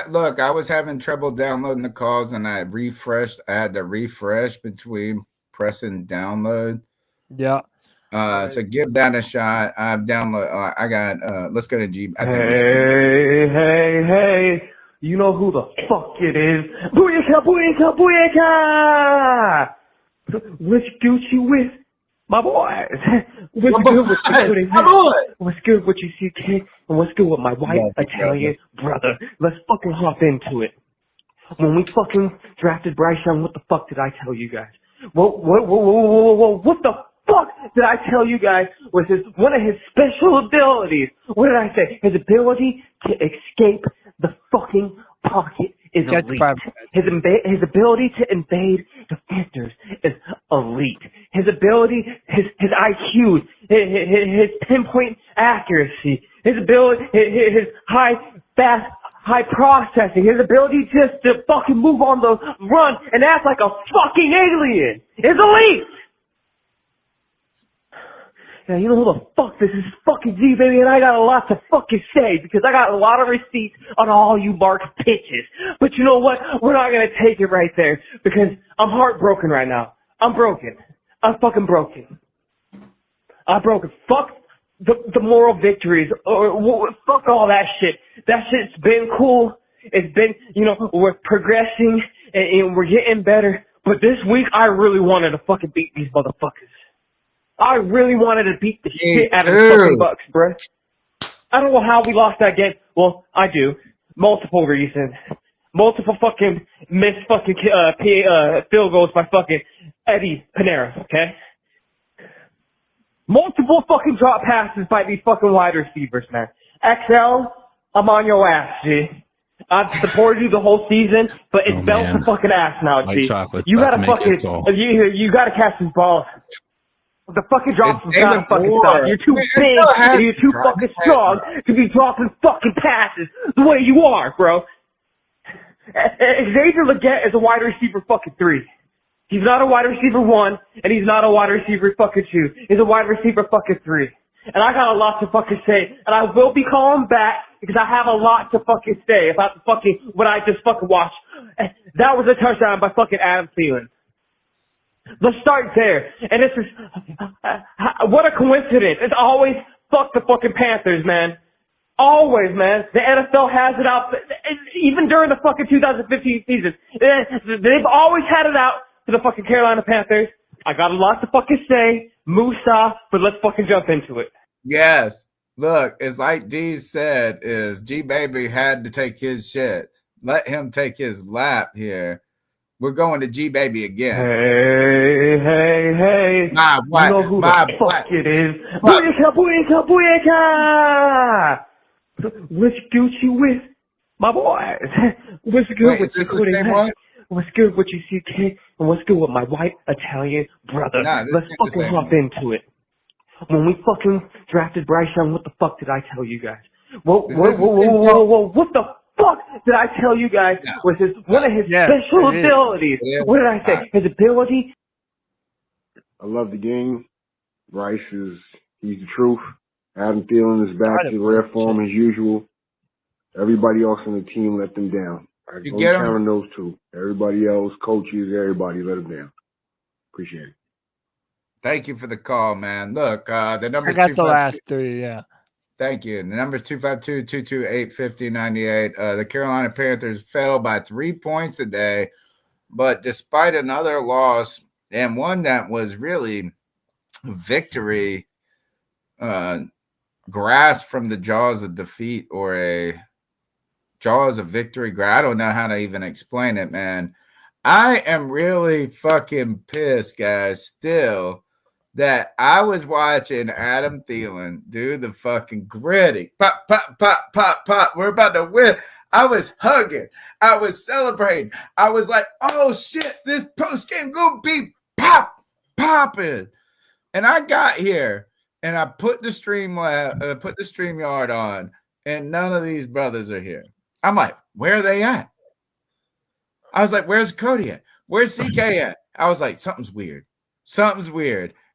Look, I was having trouble downloading the calls, and I refreshed. I had to refresh between pressing download. Yeah. So give that a shot. I've downloaded. I got. Let's go to G. Hey! You know who the fuck it is? Booyaka, booyaka, booyaka! What's Gucci with my boys? What's good with my boys? What's good with you, CK? And what's good with my white Italian brother? Let's fucking hop into it. When we fucking drafted Bryce Young, what the fuck did I tell you guys? What the fuck did I tell you guys was one of his special abilities? What did I say? His ability to escape the fucking pocket is elite. His ability to invade defenders is elite. His ability, his IQ, his pinpoint accuracy, his ability, his high processing, his ability just to fucking move on the run and act like a fucking alien is elite. Now, you know who the fuck this is? Fucking G, baby, and I got a lot to fucking say because I got a lot of receipts on all you Mark pitches. But you know what? We're not gonna take it right there because I'm heartbroken right now. I'm broken. I'm fucking broken. I'm broken. Fuck the moral victories or fuck all that shit. That shit's been cool. It's been, we're progressing and we're getting better. But this week, I really wanted to fucking beat these motherfuckers. I really wanted to beat the shit out of the fucking Bucks, bruh. I don't know how we lost that game. Well, I do. Multiple reasons. Multiple fucking missed fucking field goals by fucking Eddie Pinero, okay? Multiple fucking drop passes by these fucking wide receivers, man. XL, I'm on your ass, G. I've supported you the whole season, but it's belt to fucking ass now, G. You gotta fucking, you gotta catch these balls. The fucking drops is gotta fucking stop. You're too big and you're too fucking strong to be dropping fucking passes the way you are, bro. Xavier Legette is a wide receiver fucking 3. He's not a wide receiver 1, and he's not a wide receiver fucking 2. He's a wide receiver fucking 3. And I got a lot to fucking say, and I will be calling back because I have a lot to fucking say about the fucking what I just fucking watched. That was a touchdown by fucking Adam Thielen. Let's start there. And it's just, what a coincidence. It's always fuck the fucking Panthers, man. Always, man. The NFL has it out. Even during the fucking 2015 season, they've always had it out for the fucking Carolina Panthers. I got a lot to fucking say. Musa, but let's fucking jump into it. Yes. Look, it's like D said, is G-Baby had to take his shit. Let him take his lap here. We're going to G-Baby again. Hey. My you know who the fuck it is. Booyaka. What's Gucci with my boys? What's good with you, Cody? What's good with you, CK? And what's good with my white Italian brother? Let's fucking hop into it. When we fucking drafted Bryce Young, what the fuck did I tell you guys? What the fuck did I tell you guys was one of his special abilities? What did I say? His ability? I love the game. Bryce he's the truth. Adam Thielen is back to rare form as usual. Everybody else on the team let them down. I can only count on those two. Everybody else, coaches, everybody let them down. Appreciate it. Thank you for the call, man. Look, the number. I got the last three, yeah. Thank you. The number is 252-228-5098. The Carolina Panthers fell by 3 points today, but despite another loss and one that was really a victory, grasped from the jaws of defeat or a jaws of victory. I don't know how to even explain it, man. I am really fucking pissed, guys, still, that I was watching Adam Thielen do the fucking gritty. Pop, pop, pop, pop, pop. We're about to win. I was hugging. I was celebrating. I was like, oh, shit, this postgame going to be popping. And I got here, and I put the StreamYard on, and none of these brothers are here. I'm like, where are they at? I was like, where's Cody at? Where's CK at? I was like, something's weird.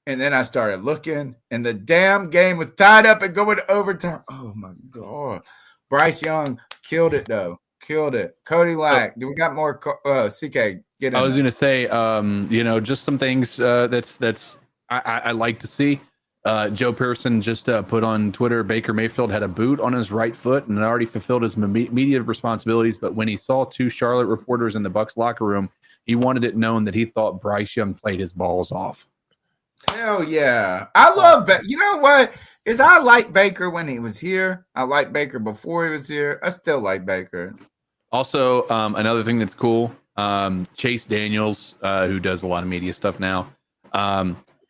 And then I started looking, and the damn game was tied up and going to overtime. Oh, my God. Bryce Young killed it, though. Cody Lack. Do we got more? CK, get in. I was going to say, just some things I like to see. Joe Pearson just put on Twitter, Baker Mayfield had a boot on his right foot and had already fulfilled his media responsibilities. But when he saw two Charlotte reporters in the Bucs locker room, he wanted it known that he thought Bryce Young played his balls off. Hell yeah. I love Baker. You know what? I like Baker when he was here. I like Baker before he was here. I still like Baker. Also, another thing that's cool, Chase Daniels, who does a lot of media stuff now,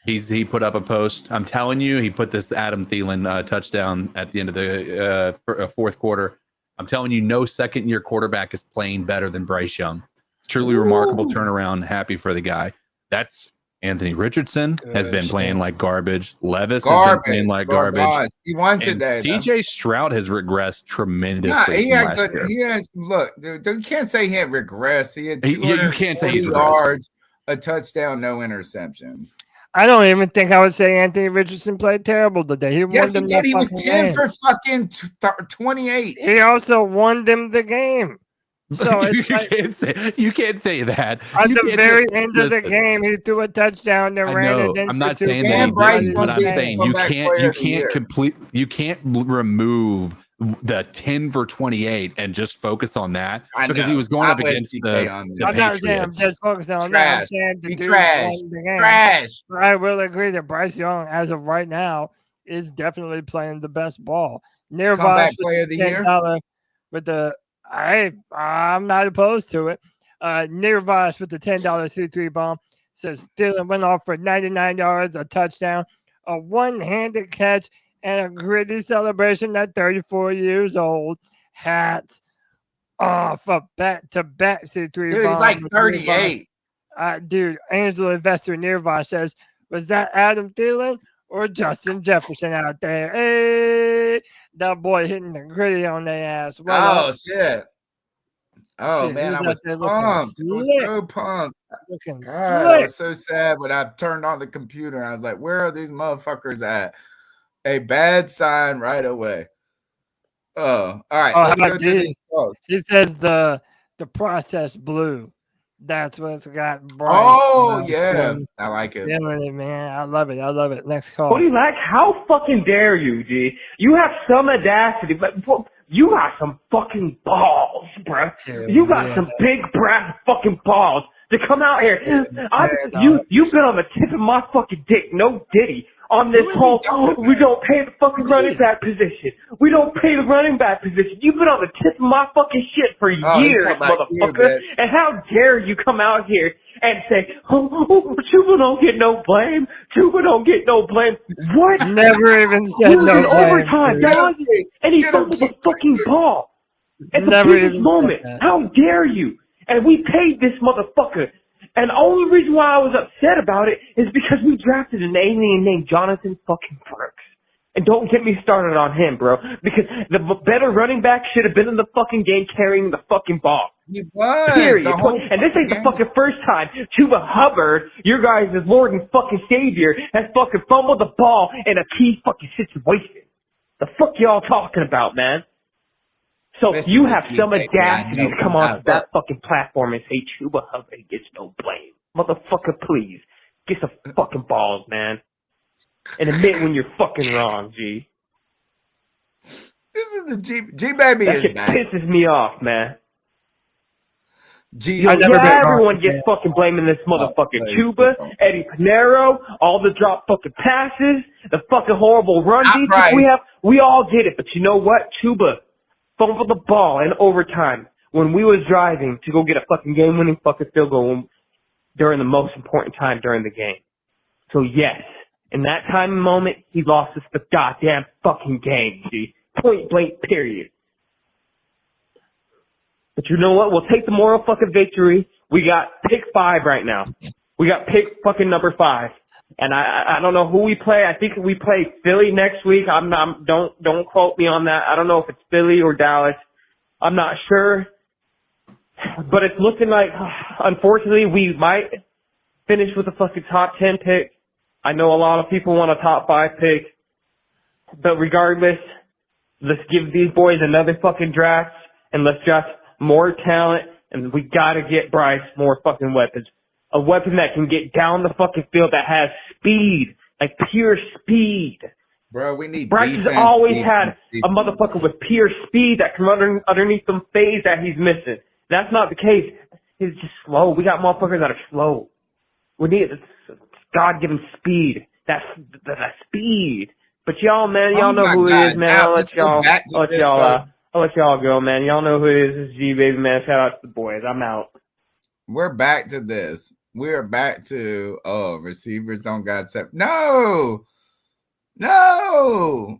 he put up a post. I'm telling you, he put this Adam Thielen touchdown at the end of the fourth quarter. I'm telling you, no second-year quarterback is playing better than Bryce Young. Truly remarkable turnaround. Happy for the guy. That's Anthony Richardson has been playing like garbage. Levis has been playing like garbage. He won today. CJ Stroud has regressed tremendously. He had good. He has look. Dude, you can't say he had regressed. He had 240 yards, a touchdown, no interceptions. I don't even think I would say Anthony Richardson played terrible today. He yes, he did. He was 10 for fucking 28. He also won them the game. So you can't say that. At the very end of the game, he threw a touchdown and ran it into. I'm not saying that, but I'm saying you can't remove the 10 for 28 and just focus on that because he was going up against the I'm not saying I'm just focusing on that. I'm saying the dude won the game. Trash. I will agree that Bryce Young, as of right now, is definitely playing the best ball. Comeback player of the year with the. I'm not opposed to it. Nirvash with the $10 C3 bomb says Thielen went off for 99 yards, a touchdown, a one-handed catch, and a gritty celebration at 34 years old. Hats off a back-to-back C3 bomb. Dude, he's like 38. Dude, Angelo Investor Nirvash says, was that Adam Thielen or Justin Jefferson out there? Hey, that boy hitting the gritty on their ass. Shit. Oh, shit, man, I was pumped. I was so pumped. God, I was so sad when I turned on the computer. And I was like, where are these motherfuckers at? A bad sign right away. Oh, all right. Let's go to these calls. He says the process blew. That's what's got Bryce. Oh, yeah. I like it. Feeling it, man. I love it. I love it. Next call. Cody Lack, how fucking dare you, G? You have some audacity, but you got some fucking balls, bruh. You got some big brass fucking balls to come out here. You've been on the tip of my fucking dick, no diddy, on this whole, we don't pay the fucking running back position. We don't pay the running back position. You've been on the tip of my fucking shit for years, motherfucker. And how dare you come out here and say, Chuba don't get no blame. Chuba don't get no blame. What? Never even said no blame. Overtime, dog. And he fumbled the fucking ball at the biggest moment. How dare you? And we paid this motherfucker. And the only reason why I was upset about it is because we drafted an alien named Jonathan fucking Brooks. And don't get me started on him, bro. Because the better running back should have been in the fucking game carrying the fucking ball. He was. Period. And this ain't the fucking first time Chuba Hubbard, your guys' Lord and fucking Savior, has fucking fumbled the ball in a key fucking situation. The fuck y'all talking about, man? So you have some audacity to come onto that fucking platform and say Chuba Hubbard gets no blame. Motherfucker, please. Get some fucking balls, man. And admit when you're fucking wrong, G. This is the G-Baby that is shit back. pisses me off, man. G, everyone gets fucking blaming this motherfucker. Chuba, Eddie Pinero, all the drop fucking passes, the fucking horrible run defense we have. We all get it, but you know what? Chuba fumbled the ball in overtime when we was driving to go get a fucking game-winning fucking field goal during the most important time during the game. So yes, in that time and moment, he lost us the goddamn fucking game, G. Point blank, period. But you know what? We'll take the moral fucking victory. We got pick 5 right now. We got pick fucking number 5. And I don't know who we play. I think we play Philly next week. Don't quote me on that. I don't know if it's Philly or Dallas. I'm not sure. But it's looking like, unfortunately, we might finish with a fucking top 10 pick. I know a lot of people want a top 5 pick. But regardless, let's give these boys another fucking draft and let's draft more talent, and we gotta get Bryce more fucking weapons. A weapon that can get down the fucking field that has speed, like pure speed. Bro, we need Bryce has always had a motherfucker with pure speed that can run underneath some phase that he's missing. That's not the case. He's just slow. We got motherfuckers that are slow. We need God-given speed. That's speed. But y'all, man, y'all know who it is, man. I'll let y'all go, man. Y'all know who it is. This is G-Baby, man. Shout out to the boys. I'm out. We're back to this. We're back to, receivers don't got set. No. The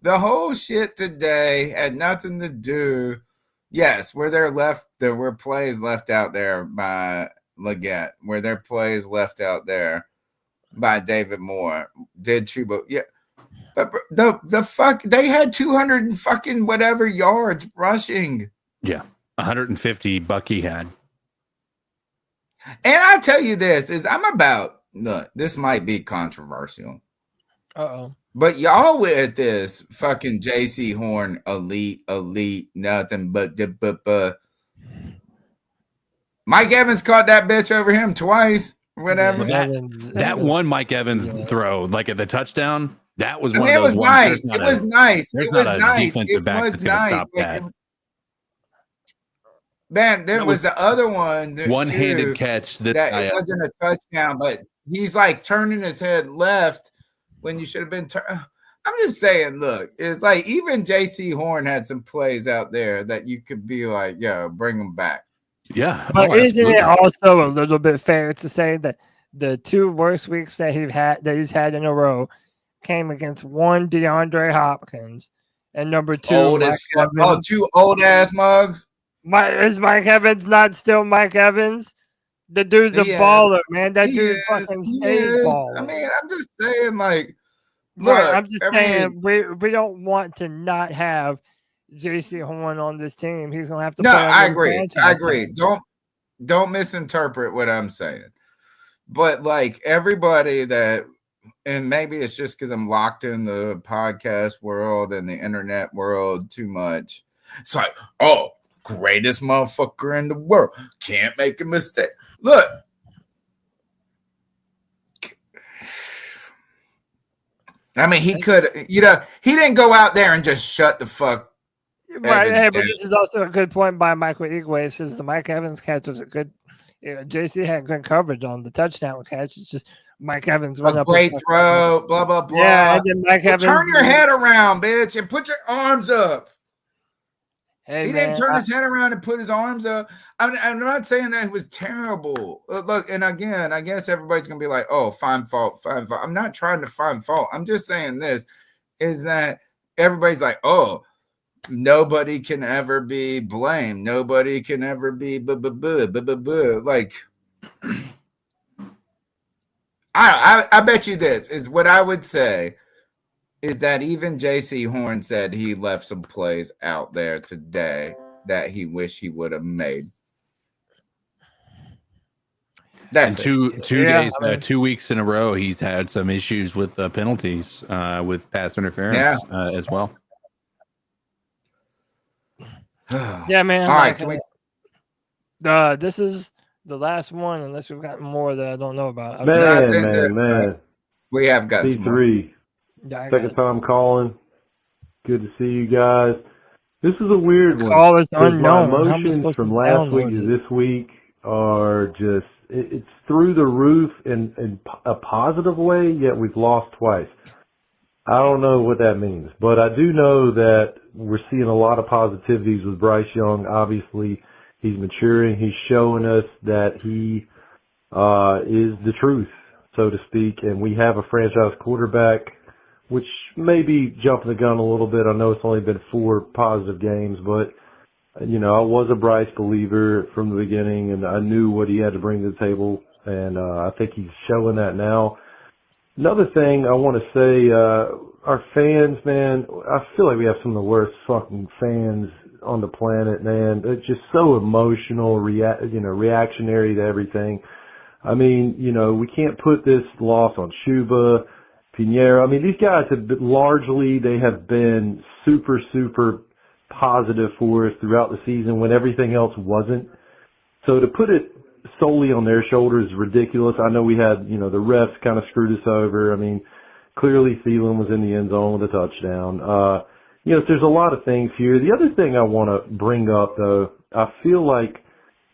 whole shit today had nothing to do. Yes, there were plays left out there by Leggett, where there plays left out there by David Moore. Did Chuba? Yeah. But the fuck, they had 200 and fucking whatever yards rushing. Yeah, 150 Bucky had. And I tell you this look, this might be controversial. But y'all with this fucking JC Horn elite, nothing but Mike Evans caught that bitch over him twice, whatever. That one Mike Evans throw, like at the touchdown. That was one of those nice. It was nice. There's It not was a nice. defensive It back was that's gonna nice. stop that. Man, there was the other one. One-handed catch. It wasn't a touchdown, but he's like turning his head left when you should have been turning. I'm just saying, look, it's like even JC Horn had some plays out there that you could be like, yo, bring them back. Yeah. But isn't it also a little bit fair to say that the 2 worst weeks that he's had in a row came against one DeAndre Hopkins and number 2 2 old ass mugs. Is Mike Evans not still Mike Evans? The dude's a baller, man. That dude fucking stays baller. I mean, I'm just saying, like, look, I'm just saying we don't want to not have JC Horn on this team. He's gonna have to. No, I agree. Don't misinterpret what I'm saying. But like everybody and maybe it's just because I'm locked in the podcast world and the internet world too much. It's like, greatest motherfucker in the world. Can't make a mistake. Look. I mean, he could, he didn't go out there and just shut the fuck. Right, hey, but this is also a good point by Michael Igwe. It says the Mike Evans catch was a good. JC had good coverage on the touchdown catch. It's just Mike Evans went up. Great throw, blah, blah, blah. Yeah, and then Mike Evans. Turn your head around, bitch, and put your arms up. Hey, he didn't turn his head around and put his arms up. I'm not saying that it was terrible. Look, and again, I guess everybody's going to be like, oh, find fault. I'm not trying to find fault. I'm just saying this is that everybody's like, oh, nobody can ever be blamed. Nobody can ever be like. I bet you this is what I would say is that even J.C. Horn said he left some plays out there today that he wished he would have made. That's two days, 2 weeks in a row, he's had some issues with penalties, with pass interference as well. Yeah, man. All right, this is the last one, unless we've got more that I don't know about. Man. We have got C3. Second time calling. Good to see you guys. This is a weird one. Call is unknown. My emotions from last week to this week are just, it's through the roof in a positive way, yet we've lost twice. I don't know what that means, but I do know that we're seeing a lot of positivities with Bryce Young. Obviously, he's maturing. He's showing us that he is the truth, so to speak, and we have a franchise quarterback, which may be jumping the gun a little bit. I know it's only been 4 positive games, but, I was a Bryce believer from the beginning, and I knew what he had to bring to the table, and I think he's showing that now. Another thing I want to say, our fans, man, I feel like we have some of the worst fucking fans on the planet, man. They're just so emotional, reactionary to everything. I mean, we can't put this loss on Chuba, Pinheiro. I mean, these guys have been, largely, they have been super, super positive for us throughout the season when everything else wasn't. So to put it solely on their shoulders is ridiculous. I know we had, the refs kind of screwed us over. I mean, clearly Thielen was in the end zone with a touchdown. There's a lot of things here. The other thing I want to bring up, though, I feel like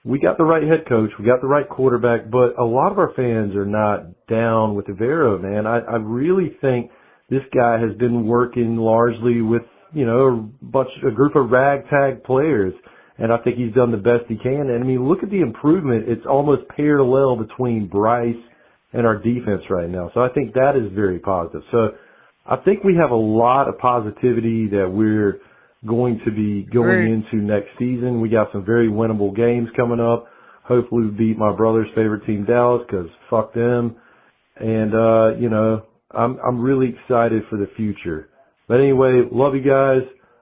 we got the right head coach, we got the right quarterback, but a lot of our fans are not down with Evero, man. I really think this guy has been working largely with, a group of ragtag players. And I think he's done the best he can. And, I mean, look at the improvement. It's almost parallel between Bryce and our defense right now. So I think that is very positive. So I think we have a lot of positivity that we're going to be going into next season. We got some very winnable games coming up. Hopefully we beat my brother's favorite team, Dallas, because fuck them. And, I'm really excited for the future. But anyway, love you guys.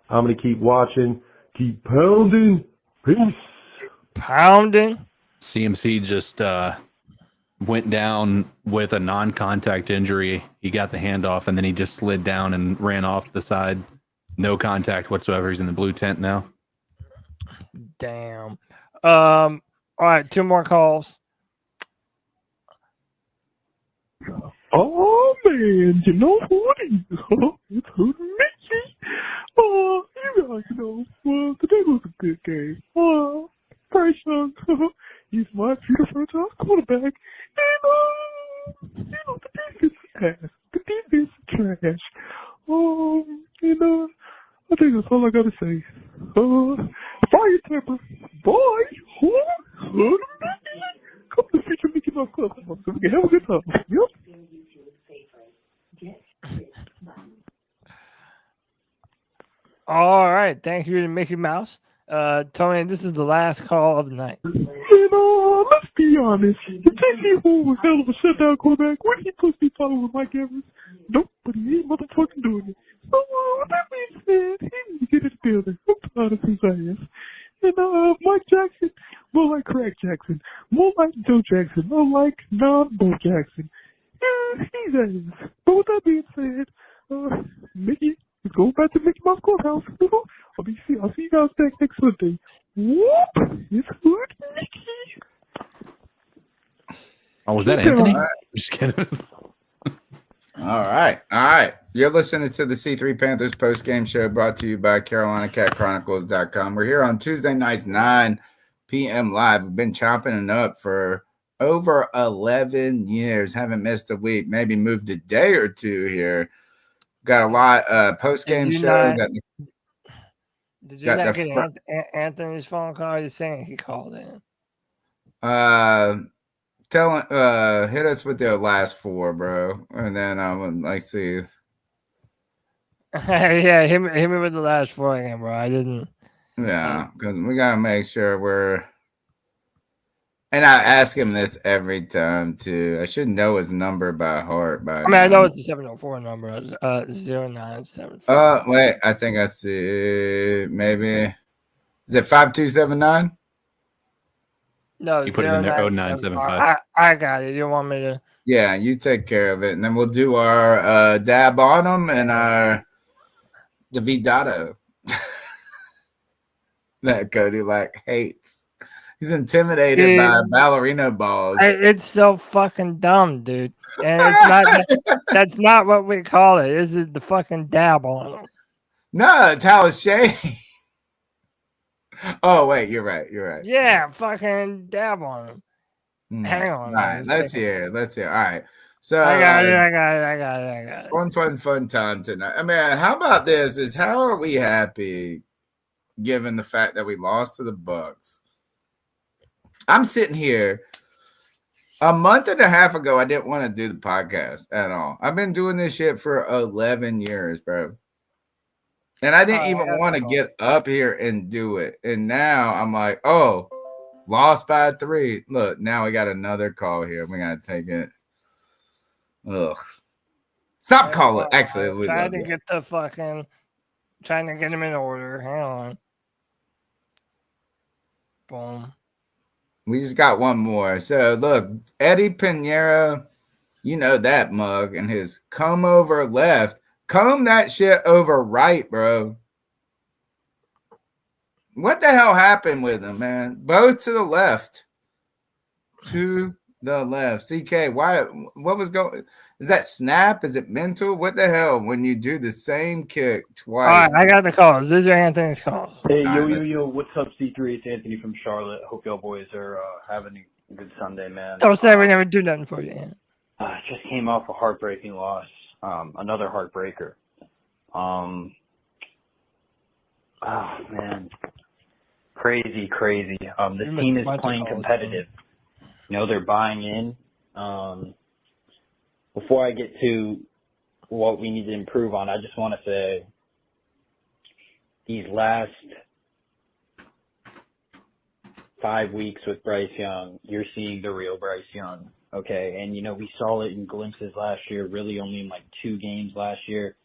I'm going to keep watching. Keep pounding. Peace. Pounding. CMC just went down with a non-contact injury. He got the handoff, and then he just slid down and ran off the side. No contact whatsoever. He's in the blue tent now. Damn. All right, 2 more calls. Oh, man, you know who it is? It's who Mickey. Oh, you guys know. Well, today was a good game. Oh, Bryce Young. He's my future franchise quarterback. And, the defense is ass. The defense is trash. I think that's all I gotta say. Fire temper. Boy, come to feature Mickey Mouse Club so we can have a good time. Yep. All right. Thank you to Mickey Mouse. Tony, this is the last call of the night. Let's be honest. The J.C. Horn was hell of a shutdown quarterback. When he supposed to be following with Mike Evans? Nope, but he ain't motherfucking doing it. So, with that being said, he needs to get his building. I'm proud of his ass. And, Mike Jackson, more like Craig Jackson. More like Joe Jackson. More like non-Bo Jackson. Yeah, he's ass. But with that being said, Mickey, let's go back to Mickey Mouse Clubhouse. I'll see you guys next Sunday. Oh, was that Anthony? All right. Just kidding. All right. You're listening to the C3 Panthers postgame show brought to you by CarolinaCatChronicles.com. We're here on Tuesday nights, 9 p.m. live. We've been chopping it up for over 11 years. Haven't missed a week. Maybe moved a day or two here. Got a lot postgame show. Did you not get Anthony's phone call? You're saying he called in. Hit us with their last four, bro, and then I would like to. Yeah, hit me with the last four again, bro. I didn't. Yeah, because we gotta make sure we're. And I ask him this every time too. I should know his number by heart. I know it's a 704 number. 0975. Wait, I think I see. Maybe is it 5279? No, you put it in there. 0975. I got it. You want me to? Yeah, you take care of it, and then we'll do our dab on them and our Davidato that Cody hates. He's intimidated by ballerina balls. It's so fucking dumb, dude. And it's not. That's not what we call it. This is the fucking dab on them. No, it's how it's shaped. Oh wait, you're right. Yeah, fucking dab on them. Hang on. All right, let's hear. All right. So I got it. Fun time tonight. I mean, how about this? How are we happy given the fact that we lost to the Bucs? I'm sitting here a month and a half ago. I didn't want to do the podcast at all. I've been doing this shit for 11 years, bro. And I didn't even want to get up here and do it. And now I'm like, oh, lost by 3. Look, now we got another call here. We got to take it. Ugh. Stop calling. Actually, trying to get him in order. Hang on. Boom. We just got one more. So, look, Eddie Pinheiro, you know that mug, and his comb over left. Comb that shit over right, bro. What the hell happened with him, man? Both to the left. To the left. CK, why? What was going? Is that snap? Is it mental? What the hell when you do the same kick twice? All right, I got the calls. These are Anthony's calls. Hey, yo, what's up, C3? It's Anthony from Charlotte. Hope y'all boys are having a good Sunday, man. Don't say we never do nothing for you. Just came off a heartbreaking loss. Another heartbreaker. Oh, man. Crazy. This team is playing competitive. You know, they're buying in. Before I get to what we need to improve on, I just want to say these last 5 weeks with Bryce Young, you're seeing the real Bryce Young, okay? And, you know, we saw it in glimpses last year, really only in 2 games last year.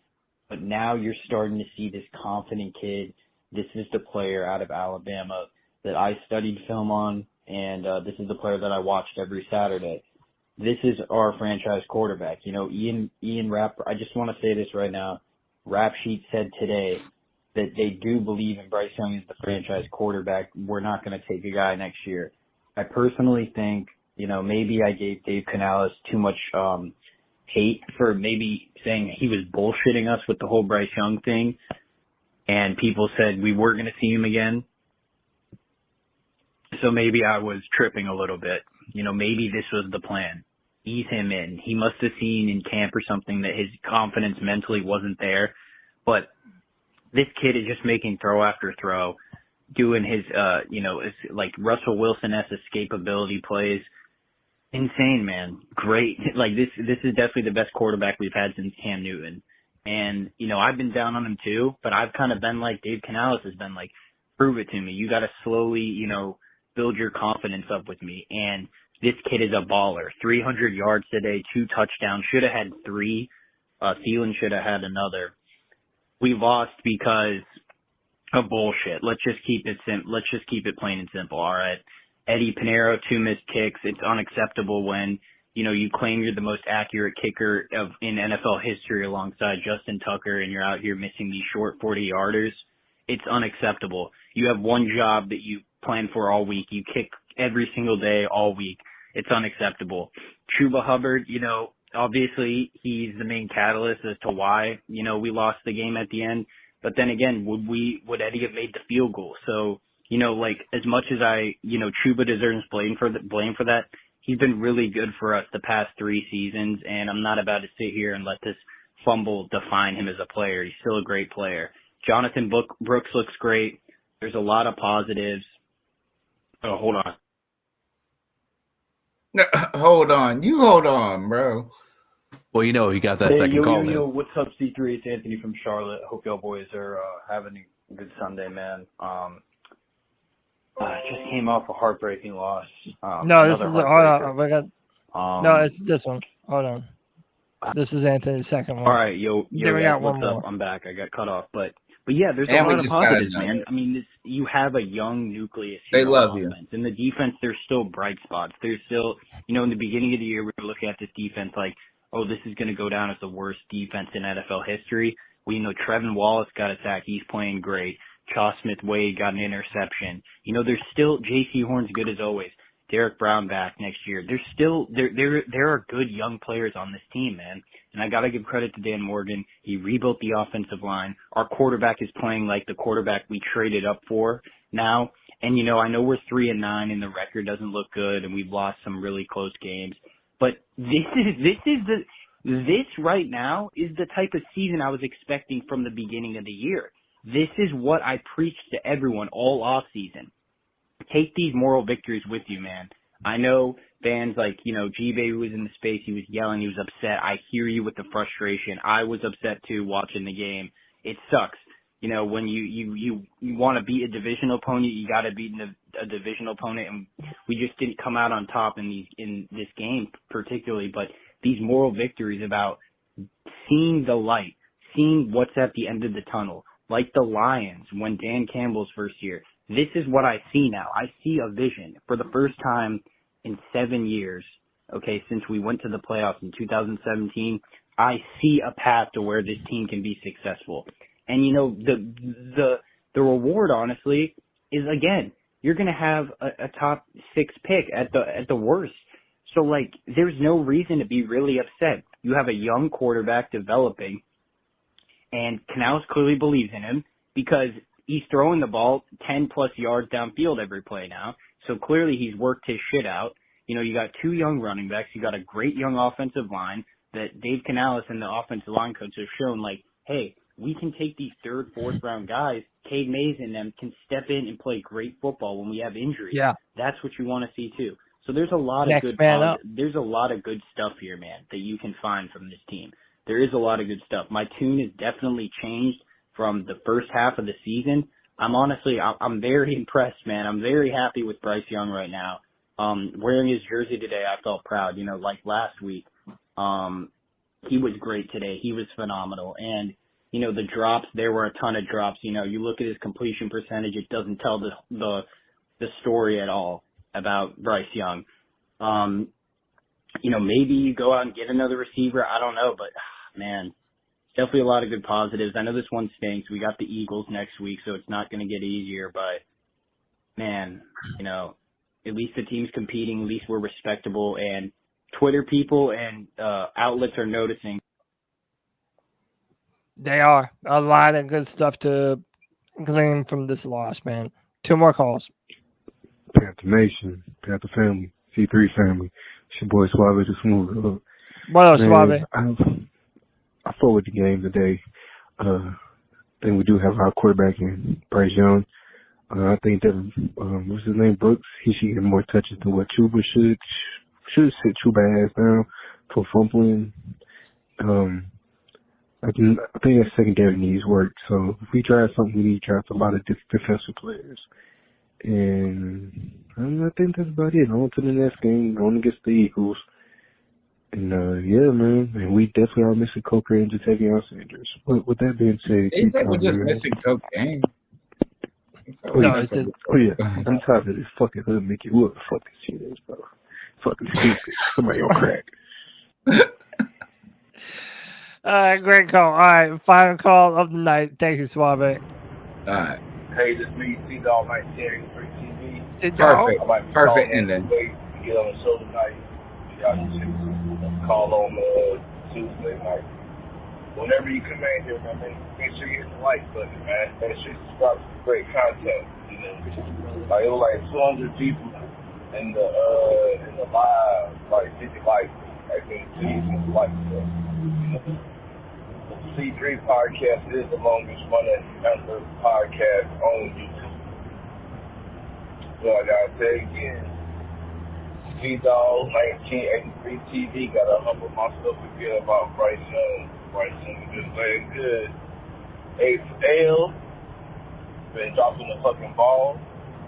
But now you're starting to see this confident kid. This is the player out of Alabama that I studied film on, and this is the player that I watched every Saturday. This is our franchise quarterback. You know, Ian Rapp, I just want to say this right now. Rap Sheet said today that they do believe in Bryce Young as the franchise quarterback. We're not going to take a guy next year. I personally think, you know, maybe I gave Dave Canales too much hate for maybe saying he was bullshitting us with the whole Bryce Young thing. And people said we were going to see him again. So maybe I was tripping a little bit. You know, maybe this was the plan. Ease him in. He must have seen in camp or something that his confidence mentally wasn't there. But this kid is just making throw after throw, doing his, it's like Russell Wilson-esque escapability plays. Insane, man. Great. This is definitely the best quarterback we've had since Cam Newton. And, you know, I've been down on him too, but I've kind of been like Dave Canales has been like, prove it to me. You got to slowly, you know, build your confidence up with me. And this kid is a baller. 300 yards today, 2 touchdowns. Should have had 3. Thielen should have had another. We lost because of bullshit. Let's just keep it plain and simple. All right. Eddie Pinheiro, 2 missed kicks. It's unacceptable when, you know, you claim you're the most accurate kicker in NFL history alongside Justin Tucker, and you're out here missing these short 40-yarders. It's unacceptable. You have one job that you plan for all week. You kick every single day all week. It's unacceptable. Chuba Hubbard, obviously he's the main catalyst as to why, we lost the game at the end. But then again, would Eddie have made the field goal? So, as much as Chuba deserves blame for that, he's been really good for us the past 3 seasons, and I'm not about to sit here and let this fumble define him as a player. He's still a great player. Jonathan Brooks looks great. There's a lot of positives. Oh, hold on. No, hold on. You hold on, bro. Well, he got that second call. What's up, C3? It's Anthony from Charlotte. Hope y'all boys are having a good Sunday, man. I just came off a heartbreaking loss. No, this is hold on. No, it's this one. Hold on. This is Anthony's second one. All right, yo, we got one more. I'm back. I got cut off, but yeah, there's a lot of positives, man. I mean, you have a young nucleus. They love you. In the defense, there's still bright spots. There's still, in the beginning of the year, we were looking at this defense like, oh, this is going to go down as the worst defense in NFL history. Well, Trevin Wallace got a sack. He's playing great. Chaw Smith-Wade got an interception. There's still J.C. Horn's good as always. Derek Brown back next year. There's still there are good young players on this team, man. And I gotta give credit to Dan Morgan. He rebuilt the offensive line. Our quarterback is playing like the quarterback we traded up for now. And I know we're 3-9 and the record doesn't look good and we've lost some really close games. But this right now is the type of season I was expecting from the beginning of the year. This is what I preached to everyone all off season. Take these moral victories with you, man. I know fans like, G-Baby was in the space. He was yelling. He was upset. I hear you with the frustration. I was upset too watching the game. It sucks. When you want to beat a divisional opponent, you got to beat a divisional opponent. And we just didn't come out on top in this game particularly. But these moral victories about seeing the light, seeing what's at the end of the tunnel, like the Lions when Dan Campbell's first year. This is what I see now. I see a vision for the first time in 7 years, since we went to the playoffs in 2017. I see a path to where this team can be successful. And, the reward, honestly, is, again, you're going to have a top 6 pick at the worst. So, there's no reason to be really upset. You have a young quarterback developing, and Canales clearly believes in him because he's throwing the ball 10-plus yards downfield every play now. So clearly he's worked his shit out. You got 2 young running backs. You got a great young offensive line that Dave Canales and the offensive line coach have shown, hey, we can take these 3rd, 4th round guys. Cade Mays and them can step in and play great football when we have injuries. Yeah. That's what you want to see too. So there's a lot of there's a lot of good stuff here, man, that you can find from this team. There is a lot of good stuff. My tune has definitely changed from the first half of the season. I'm very impressed, man. I'm very happy with Bryce Young right now. Wearing his jersey today, I felt proud. Like last week, he was great today. He was phenomenal. And, the drops, there were a ton of drops. You look at his completion percentage, it doesn't tell the story at all about Bryce Young. Maybe you go out and get another receiver. I don't know, but man, definitely a lot of good positives. I know this one stinks. We got the Eagles next week, so it's not going to get easier. But, man, at least the team's competing. At least we're respectable. And Twitter people and outlets are noticing. They are. A lot of good stuff to glean from this loss, man. 2 more calls. Panther Nation, Panther family, C3 family. It's your boy Suave, just moved up. What up, Suave? I fought with the game today. I think we do have our quarterback in Bryce Young. I think that what's his name, Brooks. He should get more touches than what Chuba should. Should sit Chuba ass down for fumbling. I think that secondary needs work. So if we try something, we need to try a lot of defensive players. And I think that's about it. On to the next game, going against the Eagles. And, yeah, man. And we definitely are missing Coker and Jatavion Sanders. With that being said, they said we're just missing cocaine. Oh, yeah. I'm tired of this fucking hood Mickey. What the fuck this shit is, bro? Fucking stupid. Somebody on crack. All right, great call. All right, final call of the night. Thank you, Suave. All right. Hey, this me, C-Dog 1983 TV. Perfect. I might be Perfect calling ending. Wait to get on the show tonight. Y'all can call on Tuesday night. Whenever you come in here, man, make sure you hit the like button, man. Make sure you subscribe to great content. You know, like it was like 200 people in the live, like 50 likes. I think 2 likes. So, you know, the C3 Podcast is the longest running Panthers podcast on YouTube. So I gotta say again, G-Dog 1983 TV gotta humble myself again about Bryce Young. Bryce Young been playing good. AL been dropping the fucking ball,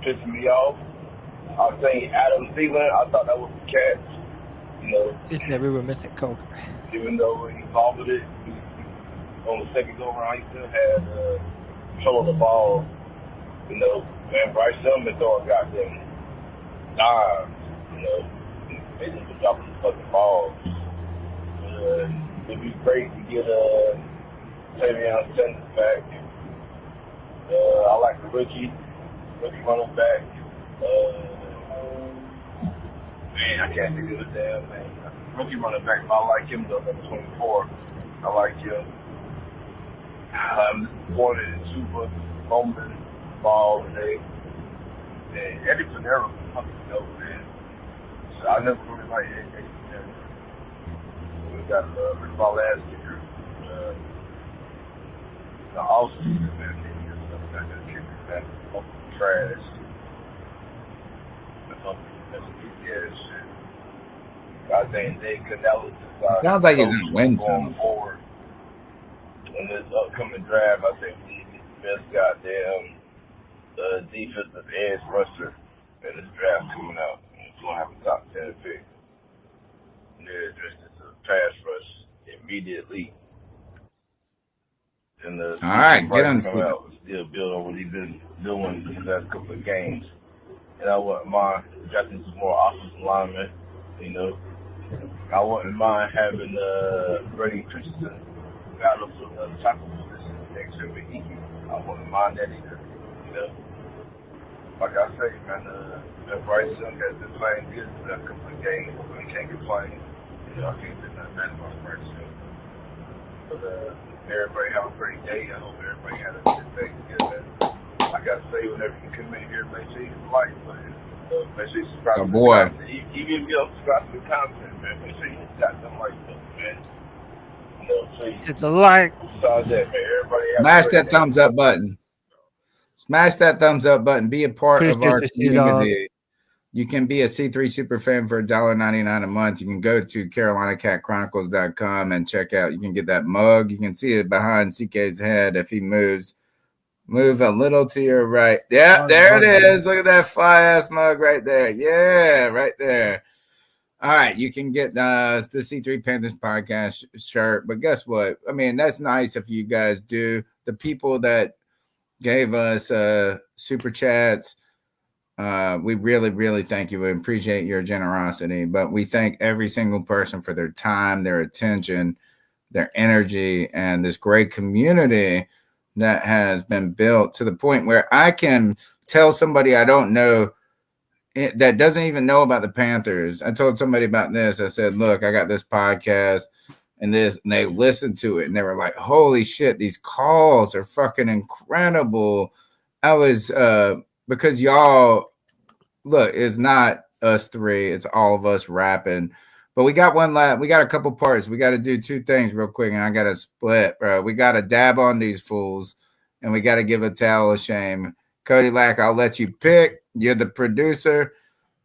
pissing me off. I was saying Adam Thielen, I thought that was the catch. You know, He said we were missing Coke. even though he fumbled it, on the second go around, he still had control of the ball. You know, man, Bryce Young been throwing goddamn dimes. You know, they just been dropping the fucking balls. It'd be great to get Tavion Sanders back. I like the rookie running back. Man, I can't think of the damn name. Rookie running back, I like him though, number 24. I like him. I'm disappointed in Chuba, Bowman, Ball today. And Eddie Pinero was fucking dope, man. So I never really liked Eddie Pinero. We got Rick Ball last year. The offseason, man, that kicker, that fucking trash. That's a PTS shit. I think Dave Canella Sounds like he's in a wind tunnel. Forward in this upcoming draft, I think he's the best goddamn defensive edge rusher in this draft coming out. He's going to have a top 10 pick. And they're addressed as a pass rush immediately. And the All right, get on come out and still build on what he's been doing these last couple of games. And I wouldn't mind drafting some more offensive linemen, you know. I wouldn't mind having Brady Christensen battle for the tackle position next year with Iki. I wouldn't mind that either, you know. Like I say, man, Bryce Young has been playing good the last couple of games, so he can't complain. You know, I can't say nothing bad about Bryce Young. But everybody have a great day. I hope everybody had a good day together. Like I say, whenever you come in here, make sure you like button. Make sure you subscribe to the content. Even if you don't subscribe to the content, man, make sure you got them like button, man. You know, so you, Hit the like. Besides that, man, everybody have Smash a great that thumbs up button. Smash that thumbs up button. Be a part of our community. You can be a C3 super fan for $1.99 a month. You can go to CarolinaCatChronicles.com and check out. You can get that mug. You can see it behind CK's head if he moves. Move a little to your right. Yeah, there it is. Look at that fly-ass mug right there. Yeah, right there. All right, you can get the C3 Panthers Podcast shirt. But guess what? I mean, that's nice if you guys do. The people that gave us super chats, we really, really thank you. We appreciate your generosity. But we thank every single person for their time, their attention, their energy, and this great community that has been built to the point where I can tell somebody I don't know that doesn't even know about the Panthers. I told somebody about this. I said, look, I got this podcast and this, and they listened to it and they were like, holy shit, these calls are fucking incredible. I was, because y'all, look, it's not us three, it's all of us rapping. But we got we got a couple parts. We got to do two things real quick, and I got to split, bro. We got to dab on these fools, and we got to give a towel of shame. Cody Lack, I'll let you pick. You're the producer,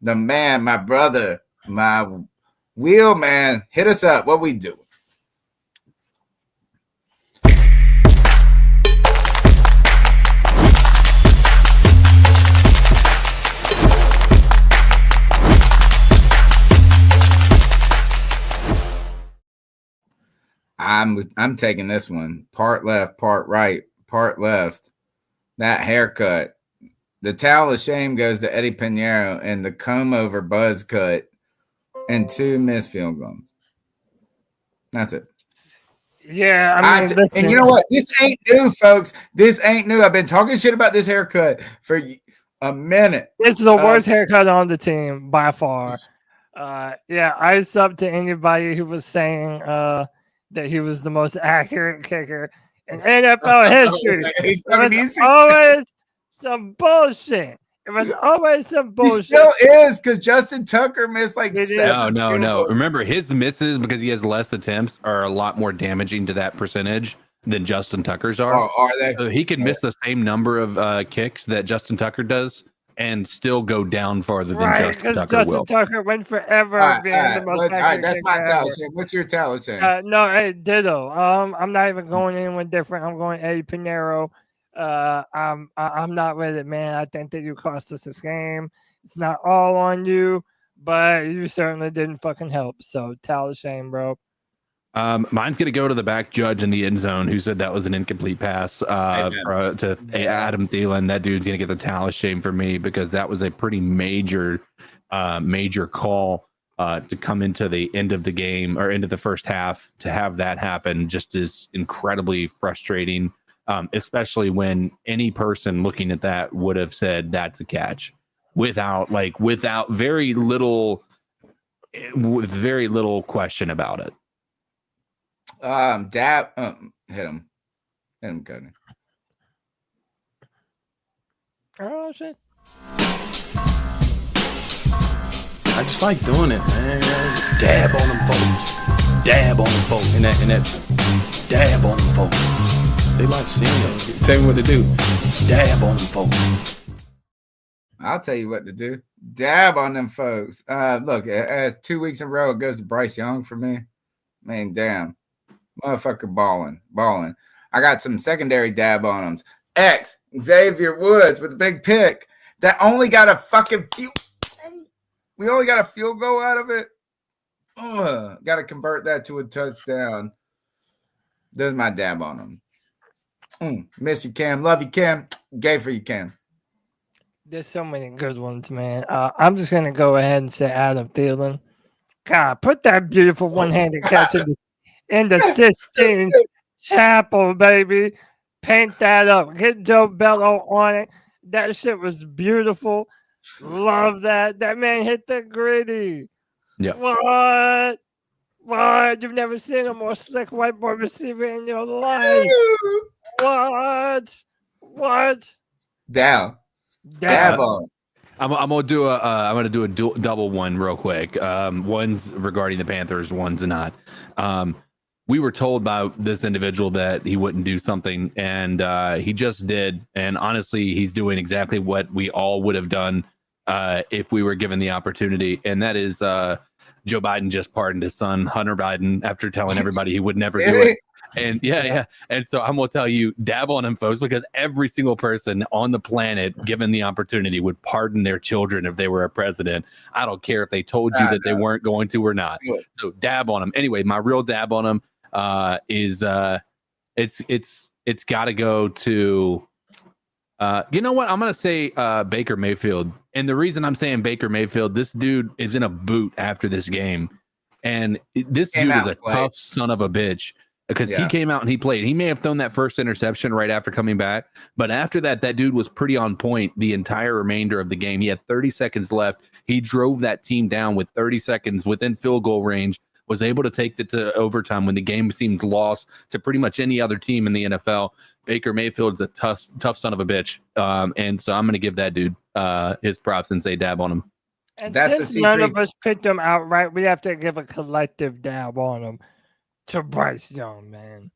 the man, my brother, my wheel man. Hit us up. What we do? I'm taking this one. Part left, part right, part left. That haircut. The towel of shame goes to Eddie Pinero and the comb over buzz cut and 2 missed field goals. That's it. Yeah, I mean, and you know what? This ain't new, folks. This ain't new. I've been talking shit about this haircut for a minute. This is the worst haircut on the team by far. Yeah, I sub to anybody who was saying that he was the most accurate kicker in NFL history. It was always some bullshit. It was always some bullshit. He still is, because Justin Tucker missed like 7. No. Remember, his misses, because he has less attempts, are a lot more damaging to that percentage than Justin Tucker's are. Oh, are they? So he can miss the same number of kicks that Justin Tucker does and still go down farther than Justin Tucker Justin will. Tucker went forever being the most accurate that's my kicker talent ever. shame. What's your talent shame? No, hey, ditto. I'm not even going anyone different. I'm going Eddie Pinheiro. I'm not with it, man. I think that you cost us this game. It's not all on you, but you certainly didn't fucking help. So talent shame, bro. Mine's going to go to the back judge in the end zone who said that was an incomplete pass to Adam Thielen. That dude's going to get the talent shame for me, because that was a pretty major call to come into the end of the game or into the first half. To have that happen just is incredibly frustrating, especially when any person looking at that would have said that's a catch with very little question about it. Hit him, Cody. Oh shit! I just like doing it, man. Dab on them folks. Dab on them folks. And that dab on them folks. They like seeing it. Tell me what to do. Dab on them folks. I'll tell you what to do. Dab on them folks. Look, as 2 weeks in a row, it goes to Bryce Young for me. Man, damn. Motherfucker balling. I got some secondary dab on them. Xavier Woods with a big pick that only got a fucking we only got a field goal out of it. Got to convert that to a touchdown. There's my dab on them. Miss you, Cam. Love you, Cam. Gay for you, Cam. There's so many good ones, man. I'm just gonna go ahead and say Adam Thielen. God, put that beautiful one-handed catch in the Sistine Chapel, baby. Paint that up. Get Joe Bello on it. That shit was beautiful. Love that. That man hit the gritty. Yeah. What? You've never seen a more slick whiteboard receiver in your life. What? Dab on. I'm gonna do a double one real quick. One's regarding the Panthers, one's not. We were told by this individual that he wouldn't do something, and he just did. And honestly, he's doing exactly what we all would have done if we were given the opportunity. And that is Joe Biden just pardoned his son, Hunter Biden, after telling everybody he would never do it. And yeah. And so I'm going to tell you, dab on him, folks, because every single person on the planet, given the opportunity, would pardon their children if they were a president. I don't care if they told you that they weren't going to or not. So dab on him. Anyway, my real dab on him is it's got to go to you know what? I'm going to say Baker Mayfield. And the reason I'm saying Baker Mayfield, this dude is in a boot after this game. And this dude is a tough son of a bitch. Because he came out and he played. He may have thrown that first interception right after coming back, but after that dude was pretty on point the entire remainder of the game. He had 30 seconds left. He drove that team down with 30 seconds within field goal range, was able to take it to overtime when the game seemed lost to pretty much any other team in the NFL. Baker Mayfield's a tough son of a bitch. And so I'm going to give that dude his props and say dab on him. And since none of us picked him outright, we have to give a collective dab on him. To Bryce Young, man.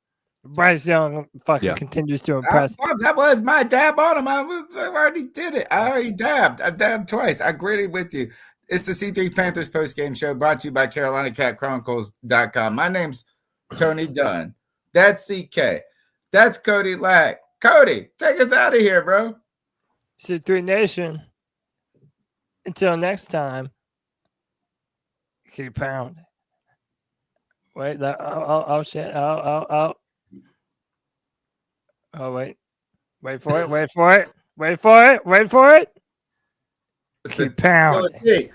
Bryce Young fucking continues to impress. That was my dab on him. I already did it. I already dabbed. I dabbed twice. I agreed with you. It's the C3 Panthers postgame show brought to you by CarolinaCatChronicles.com. My name's Tony Dunn. That's CK. That's Cody Lack. Cody, take us out of here, bro. C3 Nation. Until next time, keep pounding. Wait, shit. Oh, wait. Wait for it. Keep pounding.